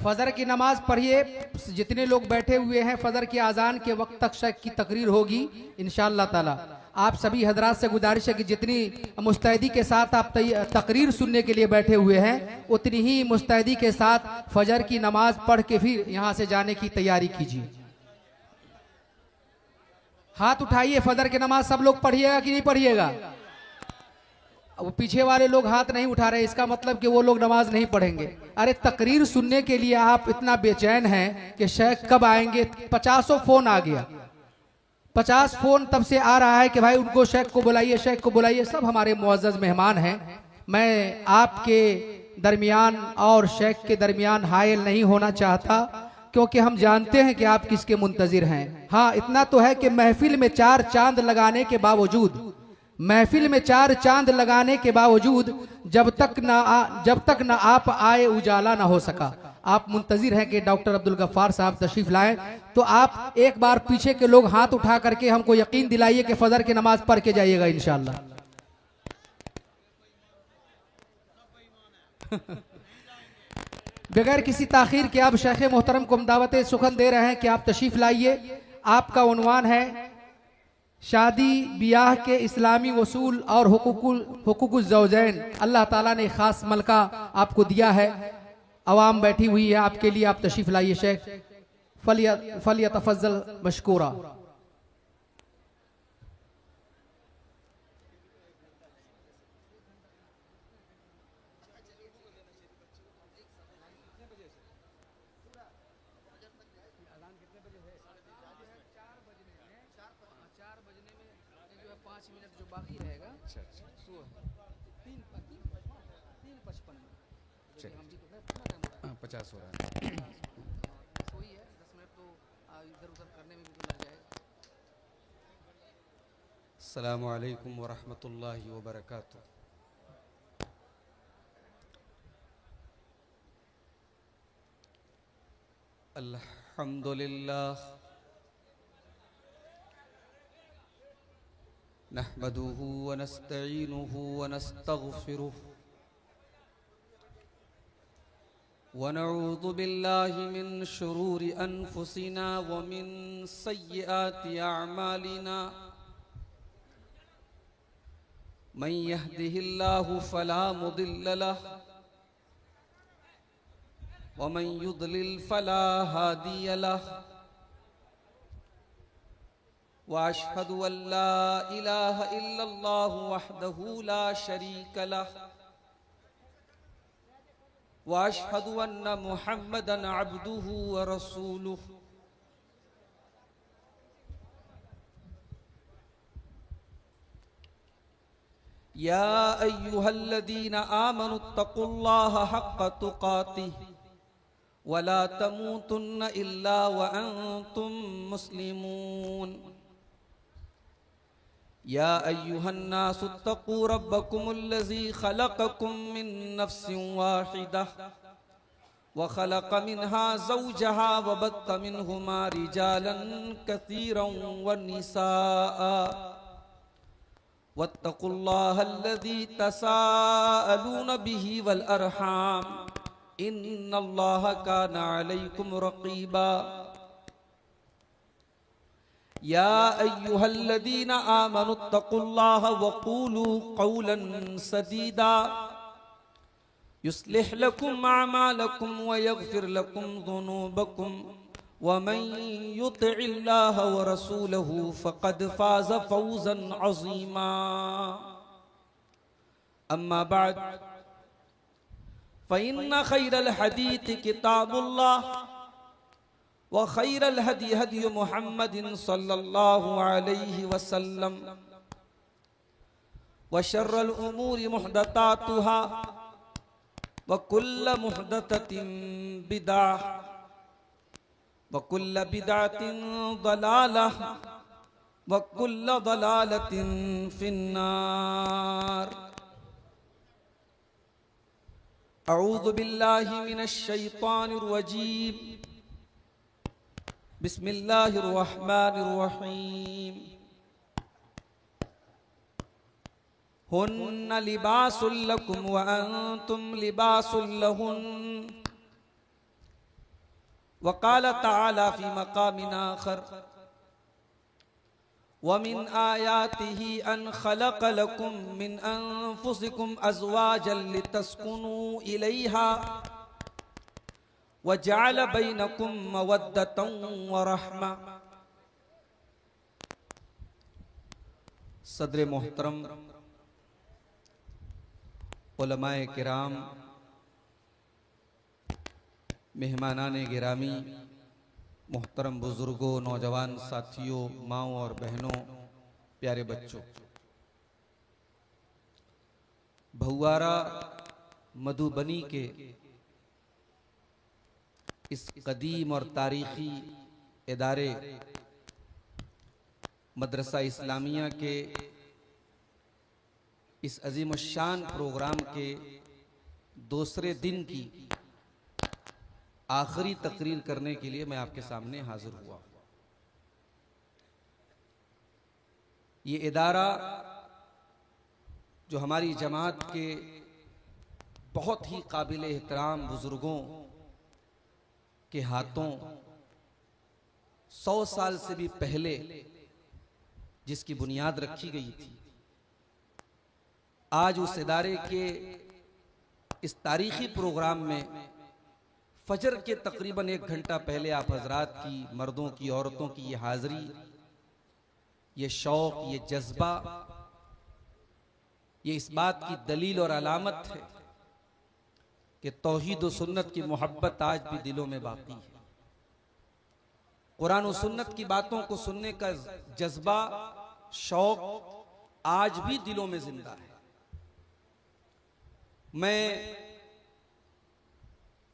फजर की नमाज पढ़िए। जितने लोग बैठे हुए हैं, फजर की आज़ान के वक्त तक शेख की तकरीर होगी इंशाअल्लाह ताला। आप सभी हजरात से गुजारिश है कि जितनी मुस्तैदी के साथ आप तकरीर सुनने के लिए बैठे हुए हैं, उतनी ही मुस्तैदी के साथ फजर की नमाज पढ़ के फिर यहाँ से जाने की तैयारी कीजिए। हाथ उठाइए, फजर की नमाज सब लोग पढ़िएगा कि नहीं पढ़िएगा? वो पीछे वाले लोग हाथ नहीं उठा रहे, इसका मतलब कि वो लोग नमाज नहीं पढ़ेंगे। अरे तकरीर सुनने के लिए आप इतना बेचैन हैं कि शेख कब आएंगे। 50 फोन आ गया, 50 फोन तब से आ रहा है कि भाई उनको शेख को बुलाइए, शेख को बुलाइए। सब हमारे मुअज़्ज़ज़ मेहमान हैं। मैं आपके दरमियान और शेख के दरमियान हायल नहीं होना चाहता, क्योंकि हम जानते हैं कि आप किसके मुंतजिर हैं। हाँ, इतना तो है कि महफिल में 4 चांद लगाने के बावजूद, महफिल में 4 चांद लगाने के बावजूद जब तक ना आप आए उजाला ना हो सका। आप मुंतजिर हैं कि डॉक्टर अब्दुल गफ्फार साहब तशरीफ लाएं, तो आप एक बार पीछे के लोग हाथ उठा करके हमको यकीन दिलाइए कि फजर की नमाज पढ़ के जाइएगा इंशाअल्लाह। बगैर किसी ताखीर के आप शेख मोहतरम को हम दावत सुखन दे रहे हैं कि आप तशरीफ लाइए। आपका उन्वान है शादी ब्याह के इस्लामी वसूल और हुकूकुल ज़ौजैन। अल्लाह ताला ने खास मलका आपको दिया है, अवाम बैठी हुई है आपके लिए। आप तशरीफ लाइए शेख, फलियतफज़्ज़ल मशकूरा। हो रहा है। अस्सलामु अलैकुम व रहमतुल्लाहि व बरकातुहू। अल्हम्दुलिल्लाह नहमदुहु व नस्तईनुहु व नस्तगफिरुहु वनऊज़ु बिल्लाहि मिन शुरूरि अनफुसिना व मिन सय्यिआति अअमालिना। मन यहदिहिल्लाहु फला मुदिल्ल लहु व मन युद्लिल फला हादिय लहु। व अशहदु अल्ला इलाहा इल्लल्लाहु वहदहु ला शरीक लहु व अशहदु अन्ना मुहम्मदन अब्दुहु व रसूलुहु। या अय्युहल्लज़ीना आमनुत्तक़ुल्लाहा हक़्क़ तुक़ातिहि वला तमूतुन्न इल्ला व अंतुम मुस्लिमून। या अय्युहन्नासुत्तक़ू रब्बकुमुल्लज़ी ख़लक़कुम मिन नफ़्सिन वाहिदह व ख़लक़ मिन्हा ज़ौजहा व बत्त मिन्हुमा रिजालन कसीरन व निसाअ वत्तक़ुल्लाहल्लज़ी तसाअलून बिही वल अरहाम इन्नल्लाहा काना अलैकुम रक़ीबा। या अय्युहल्लज़ीना आमनुत्तक़ुल्लाहा वक़ूलू क़ौलन सदीदा युस्लिह लकुम अअमालकुम व यग़फ़िर लकुम ज़ुनूबकुम व मन युतिइल्लाहा व रसूलहु फ़क़द फ़ाज़ फ़ौज़न अज़ीमा। अम्मा बअद फ़इन्न ख़ैरल हदीस किताबुल्लाह व खैरल हदी हदी मुहम्मदिन सल्लल्लाहु अलैहि वसल्लम व शर्रल उमूरि मुहदतातुहा व कुल्ल मुहदततिन बिदअह व कुल्ल बिदअतिन दलालह व कुल्ल दलालतिन फिन्नार। अऊज़ु बिल्लाहि मिनश शैतानिर रजीम। बिस्मिल्लाहिर रहमानिर रहीम। हुन्ना लिबासुल लकुम व अंतुम लिबासुल लहुन वक़ाल तआला फ़ी मक़ामिन आख़र वमिन आयातिही अन ख़लक़ लकुम मिन अनफुसिकुम अज़वाजन लितस्कुनू इलैहा वजअल बैनकुम मवद्दतन व रहमा। सदर मोहतरम, उलमाए किराम, मेहमानाने गिरामी, मोहतरम बुजुर्गों, नौजवान साथियों, माओं और बहनों, प्यारे बच्चों, भहुआरा मधुबनी के इस कदीम और तारीखी इदारे मदरसा इस्लामिया के इस अजीम शान प्रोग्राम के दूसरे दिन की आखिरी तकरीर करने के लिए मैं आपके सामने हाजिर हुआ। ये इदारा जो हमारी जमात के बहुत ही काबिल एहतराम बुजुर्गों के हाथों 100 साल से भी पहले जिसकी बुनियाद रखी गई थी, आज उस इदारे के इस तारीखी प्रोग्राम में फजर के तकरीबन 1 घंटा पहले आप हजरात की, मर्दों की, औरतों की ये हाजिरी, ये शौक, ये जज्बा, ये इस बात की दलील और अलामत है कि तौहीद और सुन्नत की मोहब्बत आज भी दिलों में बाकी है। कुरान और सुन्नत की बातों को सुनने का जज्बा, शौक आज भी दिलों में जिंदा है। मैं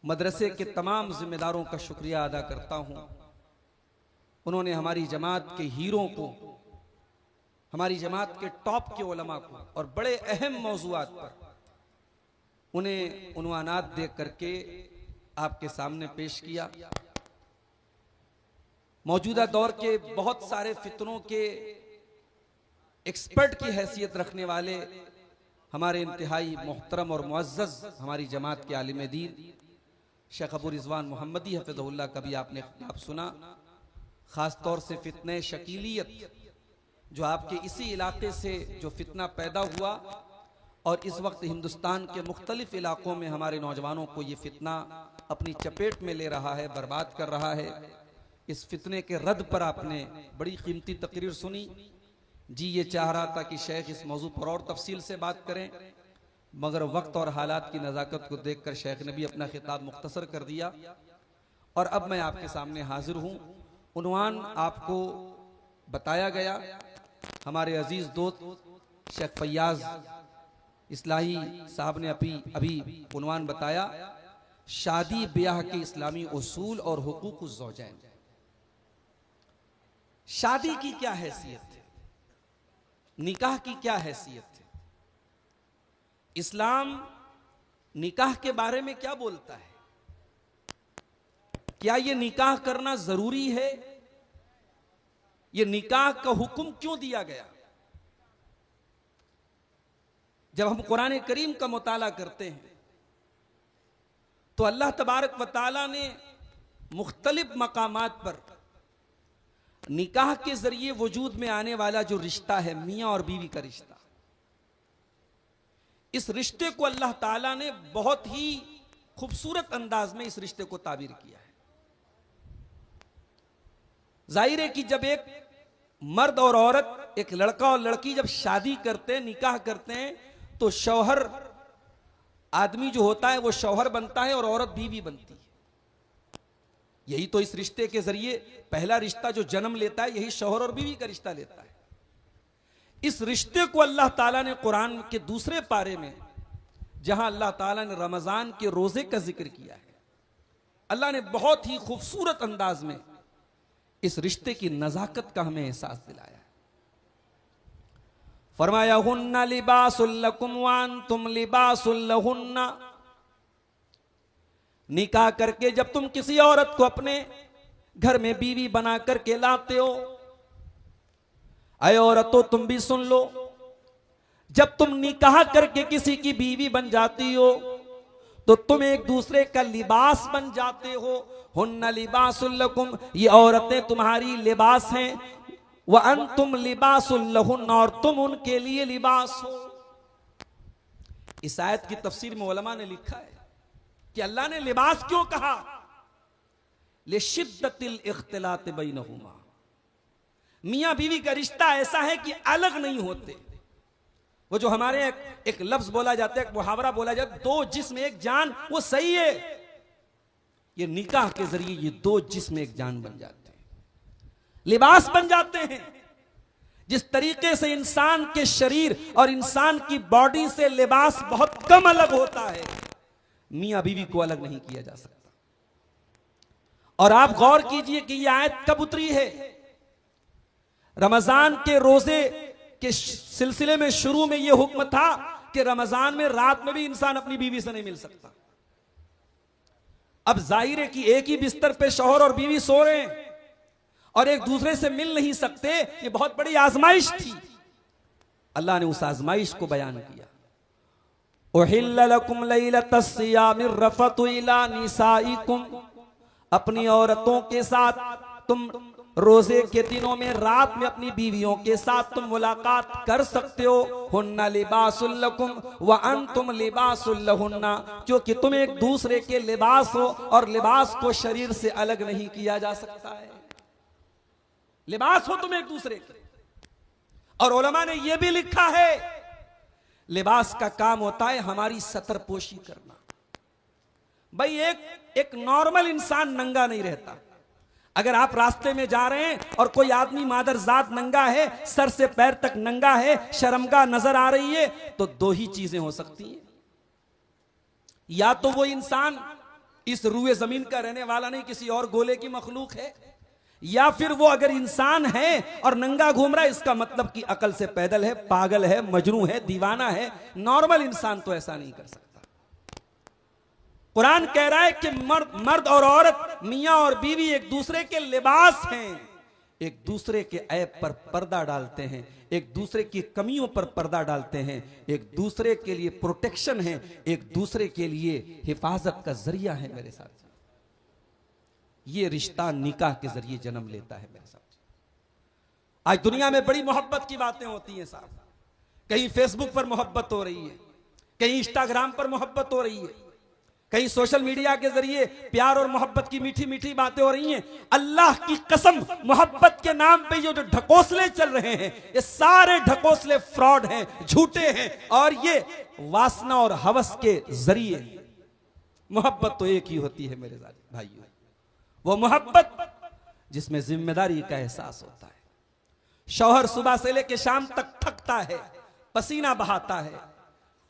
मदरसे के तमाम जिम्मेदारों का शुक्रिया अदा करता हूं। उन्होंने हमारी जमात के हीरों को, हमारी जमात के टॉप के उलमा को और बड़े अहम मौज़ूआत पर उन्हें उन्वानात दे करके आपके सामने पेश किया। मौजूदा दौर के बहुत सारे फितनों के एक्सपर्ट की हैसियत रखने वाले हमारे इंतहाई मोहतरम और मुअज़्ज़ज़ हमारी जमात के आलिम दीन शेख अबू रिज़वान मोहम्मदी हफ़िज़हुल्लाह का भी आपने खिताब सुना। ख़ास तौर से फितने शकीलियत जो आपके इसी इलाके से जो फितना पैदा हुआ और इस वक्त हिंदुस्तान के मुख्तलिफ इलाकों में हमारे नौजवानों को ये फितना अपनी चपेट में ले रहा है, बर्बाद कर रहा है, इस फितने के रद्द पर आपने बड़ी कीमती तकरीर सुनी। जी ये चाह रहा था कि शेख इस मौजू पर और तफसील से बात करें, मगर वक्त और हालात की नज़ाकत को देखकर शेख ने भी अपना खिताब मुख्तसर कर दिया और अब मैं आपके सामने हाजिर हूँ। उन्वान आपको बताया गया, हमारे अजीज दोस्त शेख फैयाज इस्लाही साहब ने अभी उन्वान बताया, शादी ब्याह के इस्लामी उसूल और हुकूकुज़ ज़ौजैन। शादी की क्या हैसियत है, निकाह की क्या हैसियत है, इस्लाम निकाह के बारे में क्या बोलता है, क्या यह निकाह करना जरूरी है, यह निकाह का हुक्म क्यों दिया गया। जब हम कुरान करीम का मुताला करते हैं तो अल्लाह तबारक व तआला ने मुख्तलिफ मकामात पर निकाह के जरिए वजूद में आने वाला जो रिश्ता है, मियां और बीवी का रिश्ता, इस रिश्ते को अल्लाह ताला ने बहुत ही खूबसूरत अंदाज में इस रिश्ते को ताबीर किया है। जाहिर है कि जब एक मर्द और औरत, एक लड़का और लड़की जब शादी करते हैं, निकाह करते हैं, तो शौहर आदमी जो होता है वो शौहर बनता है और औरत बीवी बनती है। यही तो इस रिश्ते के जरिए पहला रिश्ता जो जन्म लेता है, यही शौहर और बीवी का रिश्ता लेता है। इस रिश्ते को अल्लाह ताला ने कुरान के दूसरे पारे में, जहां अल्लाह ताला ने रमजान के रोजे का जिक्र किया है, अल्लाह ने बहुत ही खूबसूरत अंदाज में इस रिश्ते की नजाकत का हमें एहसास दिलाया है। फरमाया हुन्ना लिबासुल लकुम व अंतुम लिबासुल लहुन्ना। निकाह करके जब तुम किसी औरत को अपने घर में बीवी बना करके लाते हो, अय औरतों तुम भी सुन लो, जब तुम निकाह करके किसी की बीवी बन जाती हो तो तुम एक दूसरे का लिबास बन जाते हो। हुन्ना लिबासुल लकुम, ये औरतें तुम्हारी लिबास हैं। व अंतुम लिबासुल लहुन्ना, और तुम उनके लिए लिबास हो। इस आयत की तफसीर में उलमा ने लिखा है कि अल्लाह ने लिबास क्यों कहा, लिशिद्दतिल इख्तिलात बैनहुमा। मियां बीवी का रिश्ता ऐसा है कि अलग नहीं होते। वो जो हमारे एक लफ्ज बोला जाता है, एक मुहावरा बोला जाता है, दो जिस्म एक जान, वो सही है। ये निकाह के जरिए ये दो जिस्म एक जान बन जाते हैं, लिबास बन जाते हैं। जिस तरीके से इंसान के शरीर और इंसान की बॉडी से लिबास बहुत कम अलग होता है, मियां बीवी को अलग नहीं किया जा सकता। और आप गौर कीजिए कि यह आयत कब उतरी है। रमजान के रोजे के सिलसिले में शुरू में यह हुक्म था कि रमजान में रात में भी इंसान अपनी बीवी से नहीं मिल सकता। अब जाहिर है कि एक ही बिस्तर पे शौहर और बीवी सो रहे हैं और एक दूसरे से मिल नहीं सकते। ये बहुत बड़ी आजमाइश थी। अल्लाह ने उस आजमाइश को बयान किया। उहिल्ल लकुम लैलतस सियामिर रफतु इला निसाइकुम, अपनी औरतों के साथ तुम रोजे के दिनों में रात में अपनी बीवियों के साथ तुम मुलाकात कर सकते हो। हुन्ना लिबासुल लकुम व अंतुम लिबासुल लहुन्ना, क्योंकि तुम एक दूसरे के लिबास हो और लिबास को शरीर से अलग नहीं किया जा सकता है। लिबास हो तुम एक दूसरे के। और उलमा ने यह भी लिखा है, लिबास का काम होता है हमारी सतरपोशी करना। भाई एक नॉर्मल इंसान नंगा नहीं रहता। अगर आप रास्ते में जा रहे हैं और कोई आदमी मादरजात नंगा है, सर से पैर तक नंगा है, शर्मगाह नजर आ रही है, तो दो ही चीजें हो सकती हैं। या तो वो इंसान इस रूए जमीन का रहने वाला नहीं, किसी और गोले की मखलूक है, या फिर वो अगर इंसान है और नंगा घूम रहा है, इसका मतलब कि अकल से पैदल है, पागल है, मजनू है, दीवाना है। नॉर्मल इंसान तो ऐसा नहीं कर सकता। कुरान कह रहा है कि मर्द और औरत, मियां और बीवी एक दूसरे के लिबास हैं। एक दूसरे के ऐब पर पर्दा डालते हैं, एक दूसरे की कमियों पर पर्दा डालते हैं, एक दूसरे के लिए प्रोटेक्शन है, एक दूसरे के लिए हिफाजत का जरिया है। मेरे साथ ये रिश्ता निकाह के जरिए जन्म लेता है। मेरे साथ आज दुनिया में बड़ी मोहब्बत की बातें होती हैं साहब। कहीं फेसबुक पर मोहब्बत हो रही है, कहीं इंस्टाग्राम पर मोहब्बत हो रही है, कहीं सोशल मीडिया के जरिए प्यार और मोहब्बत की मीठी मीठी बातें हो रही हैं। अल्लाह की कसम, मोहब्बत के नाम पे ये जो ढकोसले चल रहे हैं, ये सारे ढकोसले फ्रॉड हैं, झूठे हैं। और ये वासना और हवस के जरिए। मोहब्बत तो एक ही होती है मेरे भाइयों, वो मोहब्बत जिसमें जिम्मेदारी का एहसास होता है। शौहर सुबह से लेकर शाम तक थकता है, पसीना बहाता है,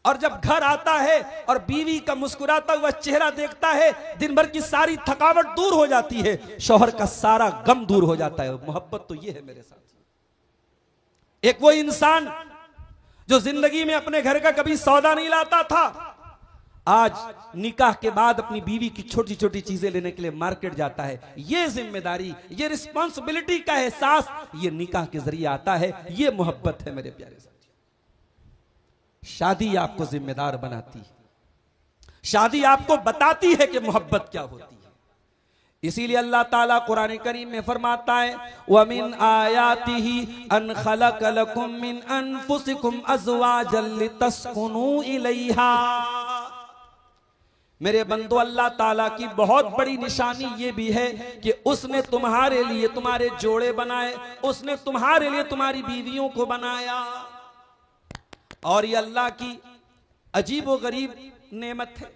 और जब घर आता है और बीवी का मुस्कुराता हुआ चेहरा देखता है, दिन भर की सारी थकावट दूर हो जाती है, शौहर का सारा गम दूर हो जाता है। मोहब्बत तो ये है मेरे साथ। एक वो इंसान जो जिंदगी में अपने घर का कभी सौदा नहीं लाता था, आज निकाह के बाद अपनी बीवी की छोटी छोटी चीजें लेने के लिए मार्केट जाता है। ये जिम्मेदारी, ये रिस्पॉन्सिबिलिटी का एहसास ये निकाह के जरिए आता है। ये मोहब्बत है मेरे प्यारे साथियों। शादी आपको जिम्मेदार बनाती है, शादी आपको बताती है कि मोहब्बत क्या होती है। इसीलिए अल्लाह ताला कुरान करीम में फरमाता है, वमिन आयातिही अन खलक लकुम मिन अनफुसिकुम अज़वाजन लितस्कुनू इलैहा। मेरे बंदो, अल्लाह ताला की बहुत बड़ी निशानी ये भी है कि उसने तुम्हारे लिए तुम्हारे जोड़े बनाए, उसने तुम्हारे लिए तुम्हारी बीवियों को बनाया। और ये अल्लाह की अजीब व गरीब नेमत है।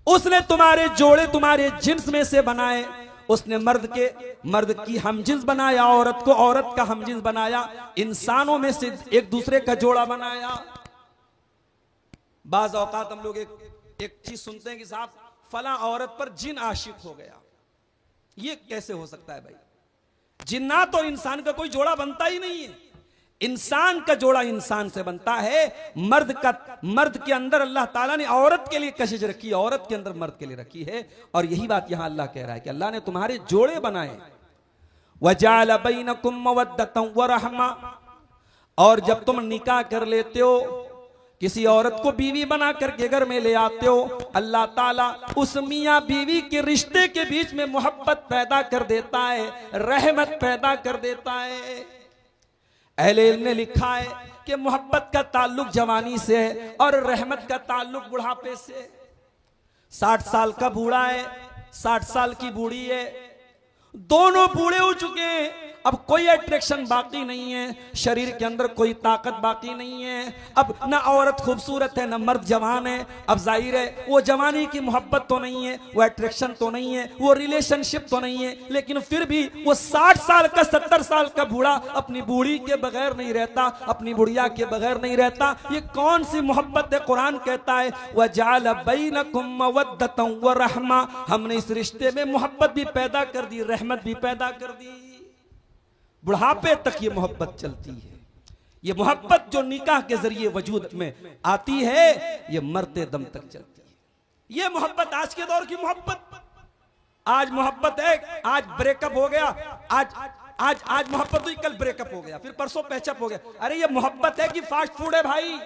उसने तुम्हारे जोड़े तुम्हारे जिन्स में से बनाए। उसने मर्द की हमजिन्स बनाया, औरत को औरत का हमजिन्स बनाया, इंसानों में से एक दूसरे का जोड़ा बनाया। बाज औकात हम लोग एक चीज सुनते हैं कि साहब फला औरत पर जिन आशिक हो गया। ये कैसे हो सकता है भाई? जिन्नात और इंसान का कोई जोड़ा बनता ही नहीं है। इंसान का जोड़ा इंसान से बनता है। मर्द के अंदर अल्लाह ताला ने औरत के लिए कशिश रखी है, औरत के अंदर मर्द के लिए रखी है। और यही बात यहां अल्लाह कह रहा है कि अल्लाह ने तुम्हारे जोड़े बनाए। वजाल बैनकुम मवद्दतन व रहमा। और जब तुम निकाह कर लेते हो किसी औरत को बीवी बना करके घर में ले आते हो, अल्लाह ताला उस मियाँ बीवी के रिश्ते के बीच में मोहब्बत पैदा कर देता है, रहमत पैदा कर देता है। अहले इल्म ने लिखा है कि मोहब्बत का ताल्लुक जवानी से है और रहमत का ताल्लुक बुढ़ापे से। 60 साल का बूढ़ा है, 60 साल की बूढ़ी है, दोनों बूढ़े हो चुके हैं, अब कोई अट्रैक्शन बाकी नहीं है, शरीर के अंदर कोई ताकत बाकी नहीं है। अब ना औरत खूबसूरत है, ना मर्द जवान है। अब जाहिर है वो जवानी की मोहब्बत तो नहीं है, वो अट्रैक्शन तो नहीं है, वो रिलेशनशिप तो नहीं है, लेकिन फिर भी वो 60 साल का 70 साल का बूढ़ा अपनी बूढ़ी के बगैर नहीं रहता, अपनी बुढ़िया के बगैर नहीं रहता। ये कौन सी मोहब्बत है? कुरान कहता है वजअल बैनकुम मवद्दतन व रहमा, हमने इस रिश्ते में मोहब्बत भी पैदा कर दी, रहमत भी पैदा कर दी। बुढ़ापे तक ये मोहब्बत चलती है। ये मोहब्बत जो निकाह के जरिए वजूद में आती है, ये मरते दम तक चलती है। ये मोहब्बत आज के दौर की मोहब्बत। आज मोहब्बत है, आज ब्रेकअप हो गया, आज मोहब्बत हुई, कल ब्रेकअप हो गया, फिर परसों पैचअप हो गया। अरे ये मोहब्बत है कि फास्ट फूड है भाई?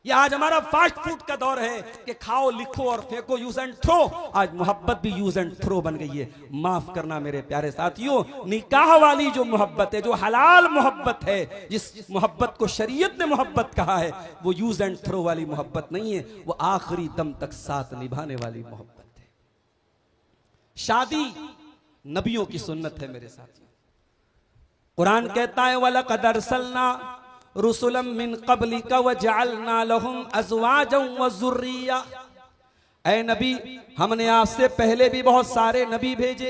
ये आज हमारा फास्ट फूड का दौर है कि खाओ, लिखो और फेंको, यूज एंड थ्रो। आज मोहब्बत भी यूज एंड थ्रो बन गई है। माफ करना मेरे प्यारे साथियों, निकाह वाली जो मोहब्बत है, जो हलाल मोहब्बत है, जिस मोहब्बत को शरीयत ने मोहब्बत कहा है, वो यूज एंड थ्रो वाली मोहब्बत नहीं है, वो आखिरी दम तक साथ निभाने वाली मोहब्बत है। शादी नबियों की सुन्नत है मेरे साथियों। कुरान कहता है वलक़द अरसलना रुसुलम मिन क़ब्लिका वजअलना लहुम अज़वाजन व ज़ुर्रिया। ऐ नबी, हमने आपसे पहले भी बहुत सारे नबी भेजे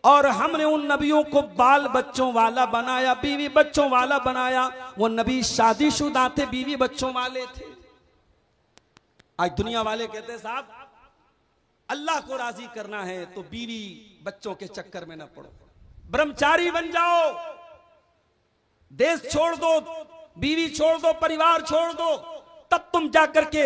और हमने उन नबियों को बाल बच्चों वाला बनाया, बीवी बच्चों वाला बनाया। वो नबी शादीशुदा थे, बीवी बच्चों वाले थे। आज दुनिया वाले कहते हैं साहब अल्लाह को राजी करना है तो बीवी बच्चों के चक्कर में ना पड़ो, ब्रह्मचारी बन जाओ, देश छोड़ दो, बीवी छोड़ दो, परिवार छोड़ दो, तब तुम जाकर के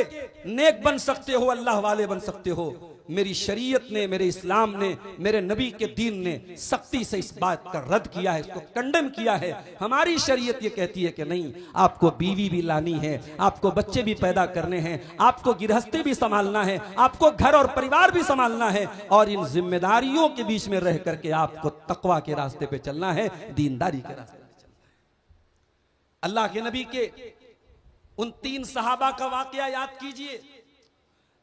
नेक बन सकते हो, अल्लाह वाले बन सकते हो। मेरी शरीयत ने, मेरे इस्लाम ने, मेरे नबी के दीन ने सख्ती से इस बात का रद्द किया है, इसको कंडेम किया है। हमारी शरीयत ये कहती है कि नहीं, आपको बीवी भी लानी है, आपको बच्चे भी पैदा करने हैं, आपको गृहस्थी भी संभालना है, आपको घर और परिवार भी संभालना है, और इन जिम्मेदारियों के बीच में रह करके आपको तकवा के रास्ते पे चलना है, दीनदारी के रास्ते। अल्लाह के नबी के उन 3 सहाबा का वाकया याद कीजिए,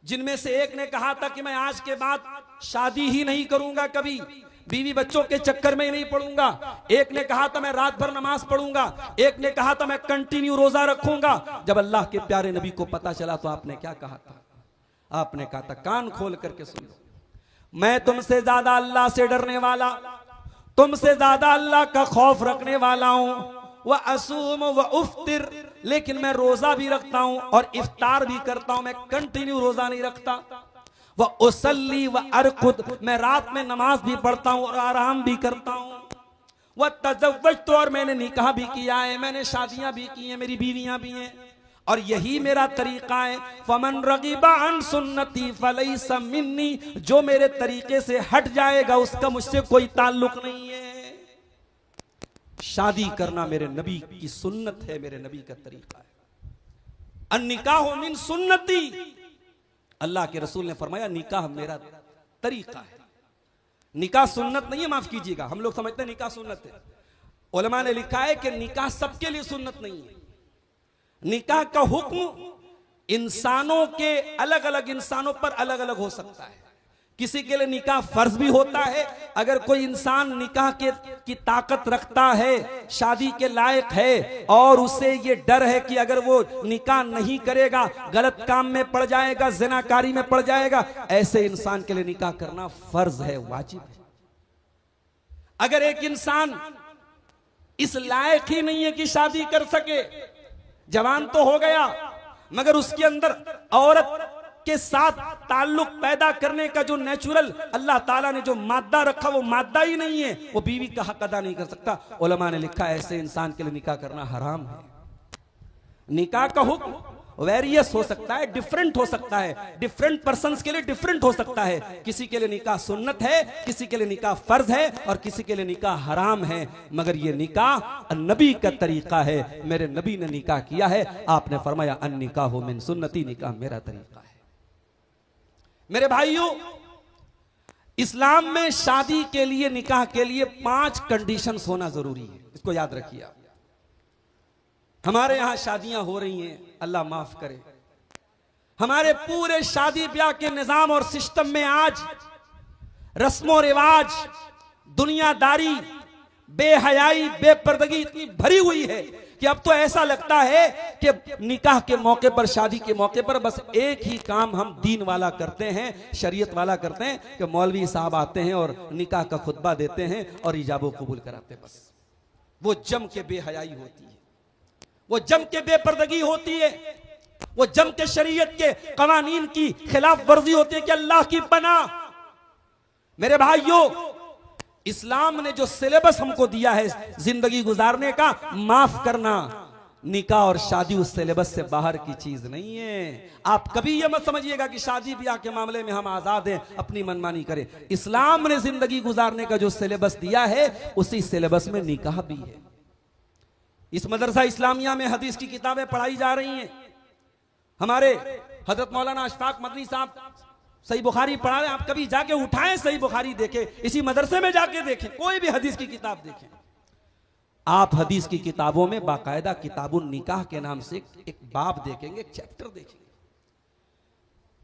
जिनमें से एक ने कहा था कि मैं आज के बाद शादी ही नहीं करूंगा, कभी बीवी बच्चों के चक्कर में ही नहीं पड़ूंगा। एक ने कहा था मैं रात भर नमाज पढ़ूंगा, एक ने कहा था मैं कंटिन्यू रोजा रखूंगा। जब अल्लाह के प्यारे नबी को पता चला तो आपने क्या कहा था? आपने कहा था कान खोल करके सुन लो, मैं तुमसे ज्यादा अल्लाह से डरने वाला, तुमसे ज्यादा अल्लाह का खौफ रखने वाला हूं। वह असूम व उफ्तिर, लेकिन मैं रोजा भी रखता हूं और इफ्तार भी करता हूं, मैं कंटिन्यू रोजा नहीं रखता। वह उसल्ली व अरकुद, मैं रात में नमाज भी पढ़ता हूं और आराम भी करता हूं। वह तज़व्वजतु, और मैंने निकाह भी किया है, मैंने शादियां भी की हैं, मेरी बीवियां भी हैं, और यही मेरा तरीका है। फमन रगिबा अन सुन्नती फलैसा मिन्नी, जो मेरे तरीके से हट जाएगा उसका मुझसे कोई ताल्लुक नहीं है। शादी करना मेरे नबी की सुन्नत है, मेरे नबी का तरीका है। अन्निकाह मिन सुन्नती, अल्लाह के रसूल ने फरमाया निकाह मेरा तरीका है। निकाह सुन्नत नहीं है, माफ कीजिएगा, हम लोग समझते हैं निकाह सुन्नत है। उलमा ने लिखा है कि निकाह सबके लिए सुन्नत नहीं है। निकाह का हुक्म इंसानों के, अलग अलग इंसानों पर अलग अलग हो सकता है। किसी के लिए निकाह फर्ज भी होता है। अगर कोई इंसान निकाह की ताकत रखता है, शादी के लायक है, और उसे ये डर है कि अगर वो निकाह नहीं करेगा गलत काम में पड़ जाएगा, ज़िनाकारी में पड़ जाएगा, ऐसे इंसान के लिए निकाह करना फर्ज है, वाजिब है। अगर एक इंसान इस लायक ही नहीं है कि शादी कर सके, जवान तो हो गया मगर उसके अंदर औरत के साथ ताल्लुक पैदा करने का जो नेचुरल अल्लाह ताला ने जो मादा रखा वो मादा ही नहीं है, वो बीवी का हक अदा नहीं कर सकता। उलमा ने लिखा है ऐसे इंसान के लिए निकाह करना हराम है। निकाह का हुक्म वेरियस हो सकता है, डिफरेंट हो सकता है, डिफरेंट पर्संस के लिए डिफरेंट हो सकता है। किसी के लिए निकाह सुन्नत है, किसी के लिए निकाह फर्ज है और किसी के लिए निकाह हराम है, मगर ये निकाह नबी का तरीका है। मेरे नबी ने निकाह किया है, आपने फरमाया अन निकाह मिन सुन्नती, निकाह मेरा तरीका है। मेरे भाइयों, इस्लाम में शादी के लिए, निकाह के लिए 5 कंडीशंस होना जरूरी है, इसको याद रखिए आप। हमारे यहां शादियां हो रही हैं, अल्लाह माफ करे, हमारे पूरे शादी ब्याह के निजाम और सिस्टम में आज रस्मों रिवाज, दुनियादारी, बेहयाई, बेपर्दगी इतनी भरी हुई है कि अब तो ऐसा लगता है कि निकाह के मौके पर, शादी के मौके पर बस एक ही काम हम दीन वाला करते हैं, शरीयत वाला करते हैं कि मौलवी साहब आते हैं और निकाह का खुतबा देते हैं और इजाबो कबूल कराते हैं। बस वो जम के बेहयाई होती है, वो जम के बेपर्दगी होती है, वो जम के शरीयत के कवानीन की खिलाफ वर्जी होती है कि अल्लाह की पनाह। मेरे भाइयों, इस्लाम ने जो सिलेबस हमको दिया है जिंदगी गुजारने का, माफ करना, निकाह और शादी उस सिलेबस से बाहर की चीज नहीं है। आप कभी ये मत समझिएगा कि शादी ब्याह के मामले में हम आजाद हैं, अपनी मनमानी करें। इस्लाम ने जिंदगी गुजारने का जो सिलेबस दिया है, उसी सिलेबस में निकाह भी है। इस मदरसा इस्लामिया में हदीस की किताबें पढ़ाई जा रही हैं। हमारे हजरत मौलाना अशफाक मदनी साहब सही बुखारी पढ़ा रहे हैं, आप कभी जाके उठाएं, सही बुखारी देखें, इसी मदरसे में जाके देखें, कोई भी हदीस की किताब देखें। आप हदीस की किताबों में बाकायदा किताबुन निकाह के नाम से एक बाब देखेंगे, एक चैप्टर देखेंगे।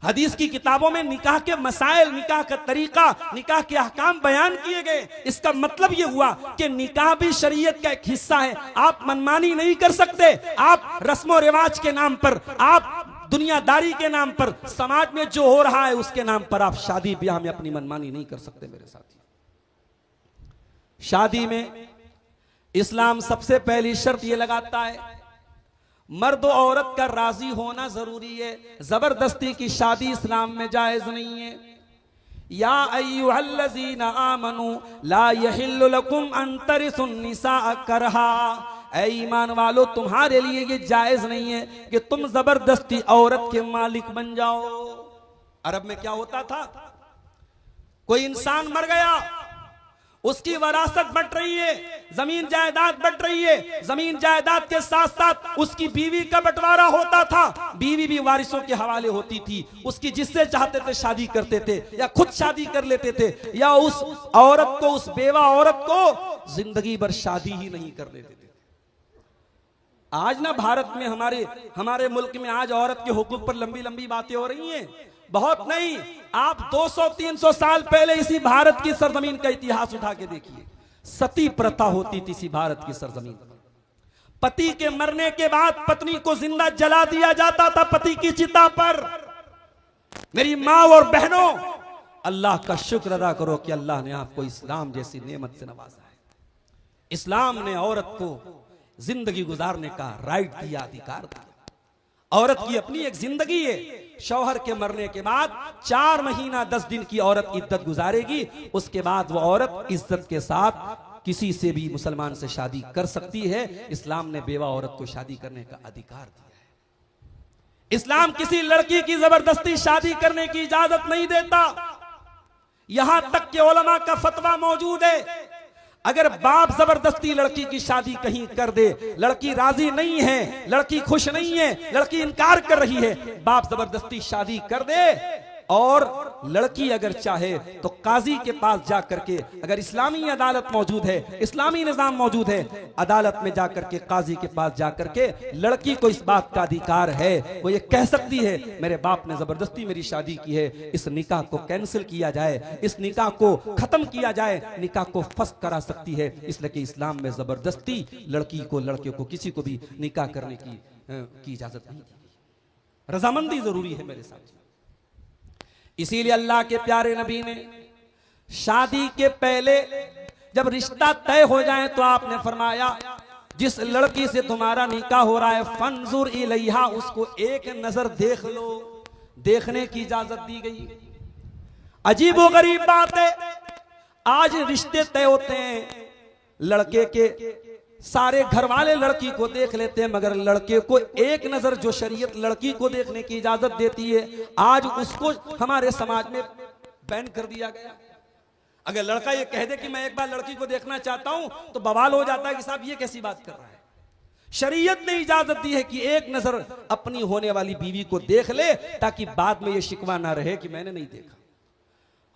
हदीस की किताबों में निकाह के मसाइल, निकाह का तरीका, निकाह के अहकाम बयान किए गए। इसका मतलब यह हुआ कि निकाह भी शरीयत का एक हिस्सा है। आप मनमानी नहीं कर सकते, आप रस्मों रिवाज के नाम पर, आप दुनियादारी के नाम पर, समाज में जो हो रहा है उसके नाम पर आप शादी ब्याह में अपनी मनमानी नहीं कर सकते। मेरे साथी, शादी में इस्लाम सबसे पहली शर्त यह लगाता है, मर्द और औरत का राजी होना जरूरी है। जबरदस्ती की शादी इस्लाम में जायज नहीं है। या अय्युहल्लज़ीना आमनू ला यहिल्लु लकुम अन तरिसुन निसा करहा, ऐ ईमान वालो, तुम्हारे लिए ये जायज नहीं है कि तुम जबरदस्ती औरत के मालिक बन जाओ। अरब में क्या होता था, कोई इंसान मर गया, उसकी वरासत बंट रही है, जमीन जायदाद बंट रही है, जमीन जायदाद के साथ साथ उसकी बीवी का बंटवारा होता था। बीवी भी वारिसों के हवाले होती थी, उसकी जिससे चाहते थे शादी करते थे या खुद शादी कर लेते थे, या उस औरत को, उस बेवा औरत को जिंदगी भर शादी ही नहीं कर देते थे। आज ना भारत में, हमारे मुल्क में आज औरत के हुकूक पर लंबी लंबी बातें हो रही हैं। बहुत नहीं, आप 200-300 साल पहले इसी भारत की सरजमीन का इतिहास उठा के देखिए। सती प्रथा होती थी इसी भारत की सरजमीन पर। पति के मरने के बाद पत्नी को जिंदा जला दिया जाता था पति की चिता पर। मेरी माँ और बहनों, अल्लाह का शुक्र अदा करो कि अल्लाह ने आपको इस्लाम जैसी नेमत से नवाजा है। इस्लाम ने औरत को जिंदगी गुजारने का राइट दिया, अधिकार दिया। औरत की अपनी एक जिंदगी है। शौहर के मरने के बाद 4 महीना 10 दिन की औरत इद्दत गुजारेगी, उसके बाद वो औरत इज्जत के साथ किसी से भी मुसलमान से शादी कर सकती है। इस्लाम ने बेवा औरत को शादी करने का अधिकार दिया है। इस्लाम किसी लड़की की जबरदस्ती शादी करने की इजाजत नहीं देता। यहां तक कि उलमा का फतवा मौजूद है, अगर बाप जबरदस्ती लड़की की शादी कहीं कर दे, लड़की राजी नहीं है, लड़की खुश नहीं है, लड़की इनकार कर रही है, बाप जबरदस्ती शादी कर दे और लड़की अगर चाहे तो काजी के पास जा करके, अगर इस्लामी अदालत मौजूद है, इस्लामी निजाम मौजूद है, अदालत में जाकर के, काजी के पास जाकर के लड़की को इस बात का अधिकार है, वो ये कह सकती है मेरे बाप ने जबरदस्ती मेरी शादी की है, इस निकाह को कैंसिल किया जाए, इस निकाह को खत्म किया जाए, निकाह को फस्ख करा सकती है। इसलिए कि इस्लाम में जबरदस्ती लड़की को, लड़के को, किसी को भी निकाह करने की इजाजत नहीं। रजामंदी जरूरी है मेरे साथ। इसीलिए अल्लाह के प्यारे नबी ने शादी के पहले जब रिश्ता तय हो जाए तो आपने फरमाया, जिस लड़की से तुम्हारा निकाह हो रहा है, फंजुर इलैहा, उसको एक नजर देख लो। देखने की इजाजत दी गई। अजीब व गरीब बात है, आज रिश्ते तय होते हैं, लड़के के सारे घर वाले लड़की को देख लेते हैं, मगर लड़के को एक नजर जो शरीयत लड़की को देखने की इजाजत देती है, आज उसको हमारे समाज में बैन कर दिया गया। अगर लड़का ये कह दे कि मैं एक बार लड़की को देखना चाहता हूं तो बवाल हो जाता है कि साहब ये कैसी बात कर रहा है। शरीयत ने इजाजत दी है कि एक नजर अपनी होने वाली बीवी को देख ले, ताकि बाद में ये शिकवा ना रहे कि मैंने नहीं देखा।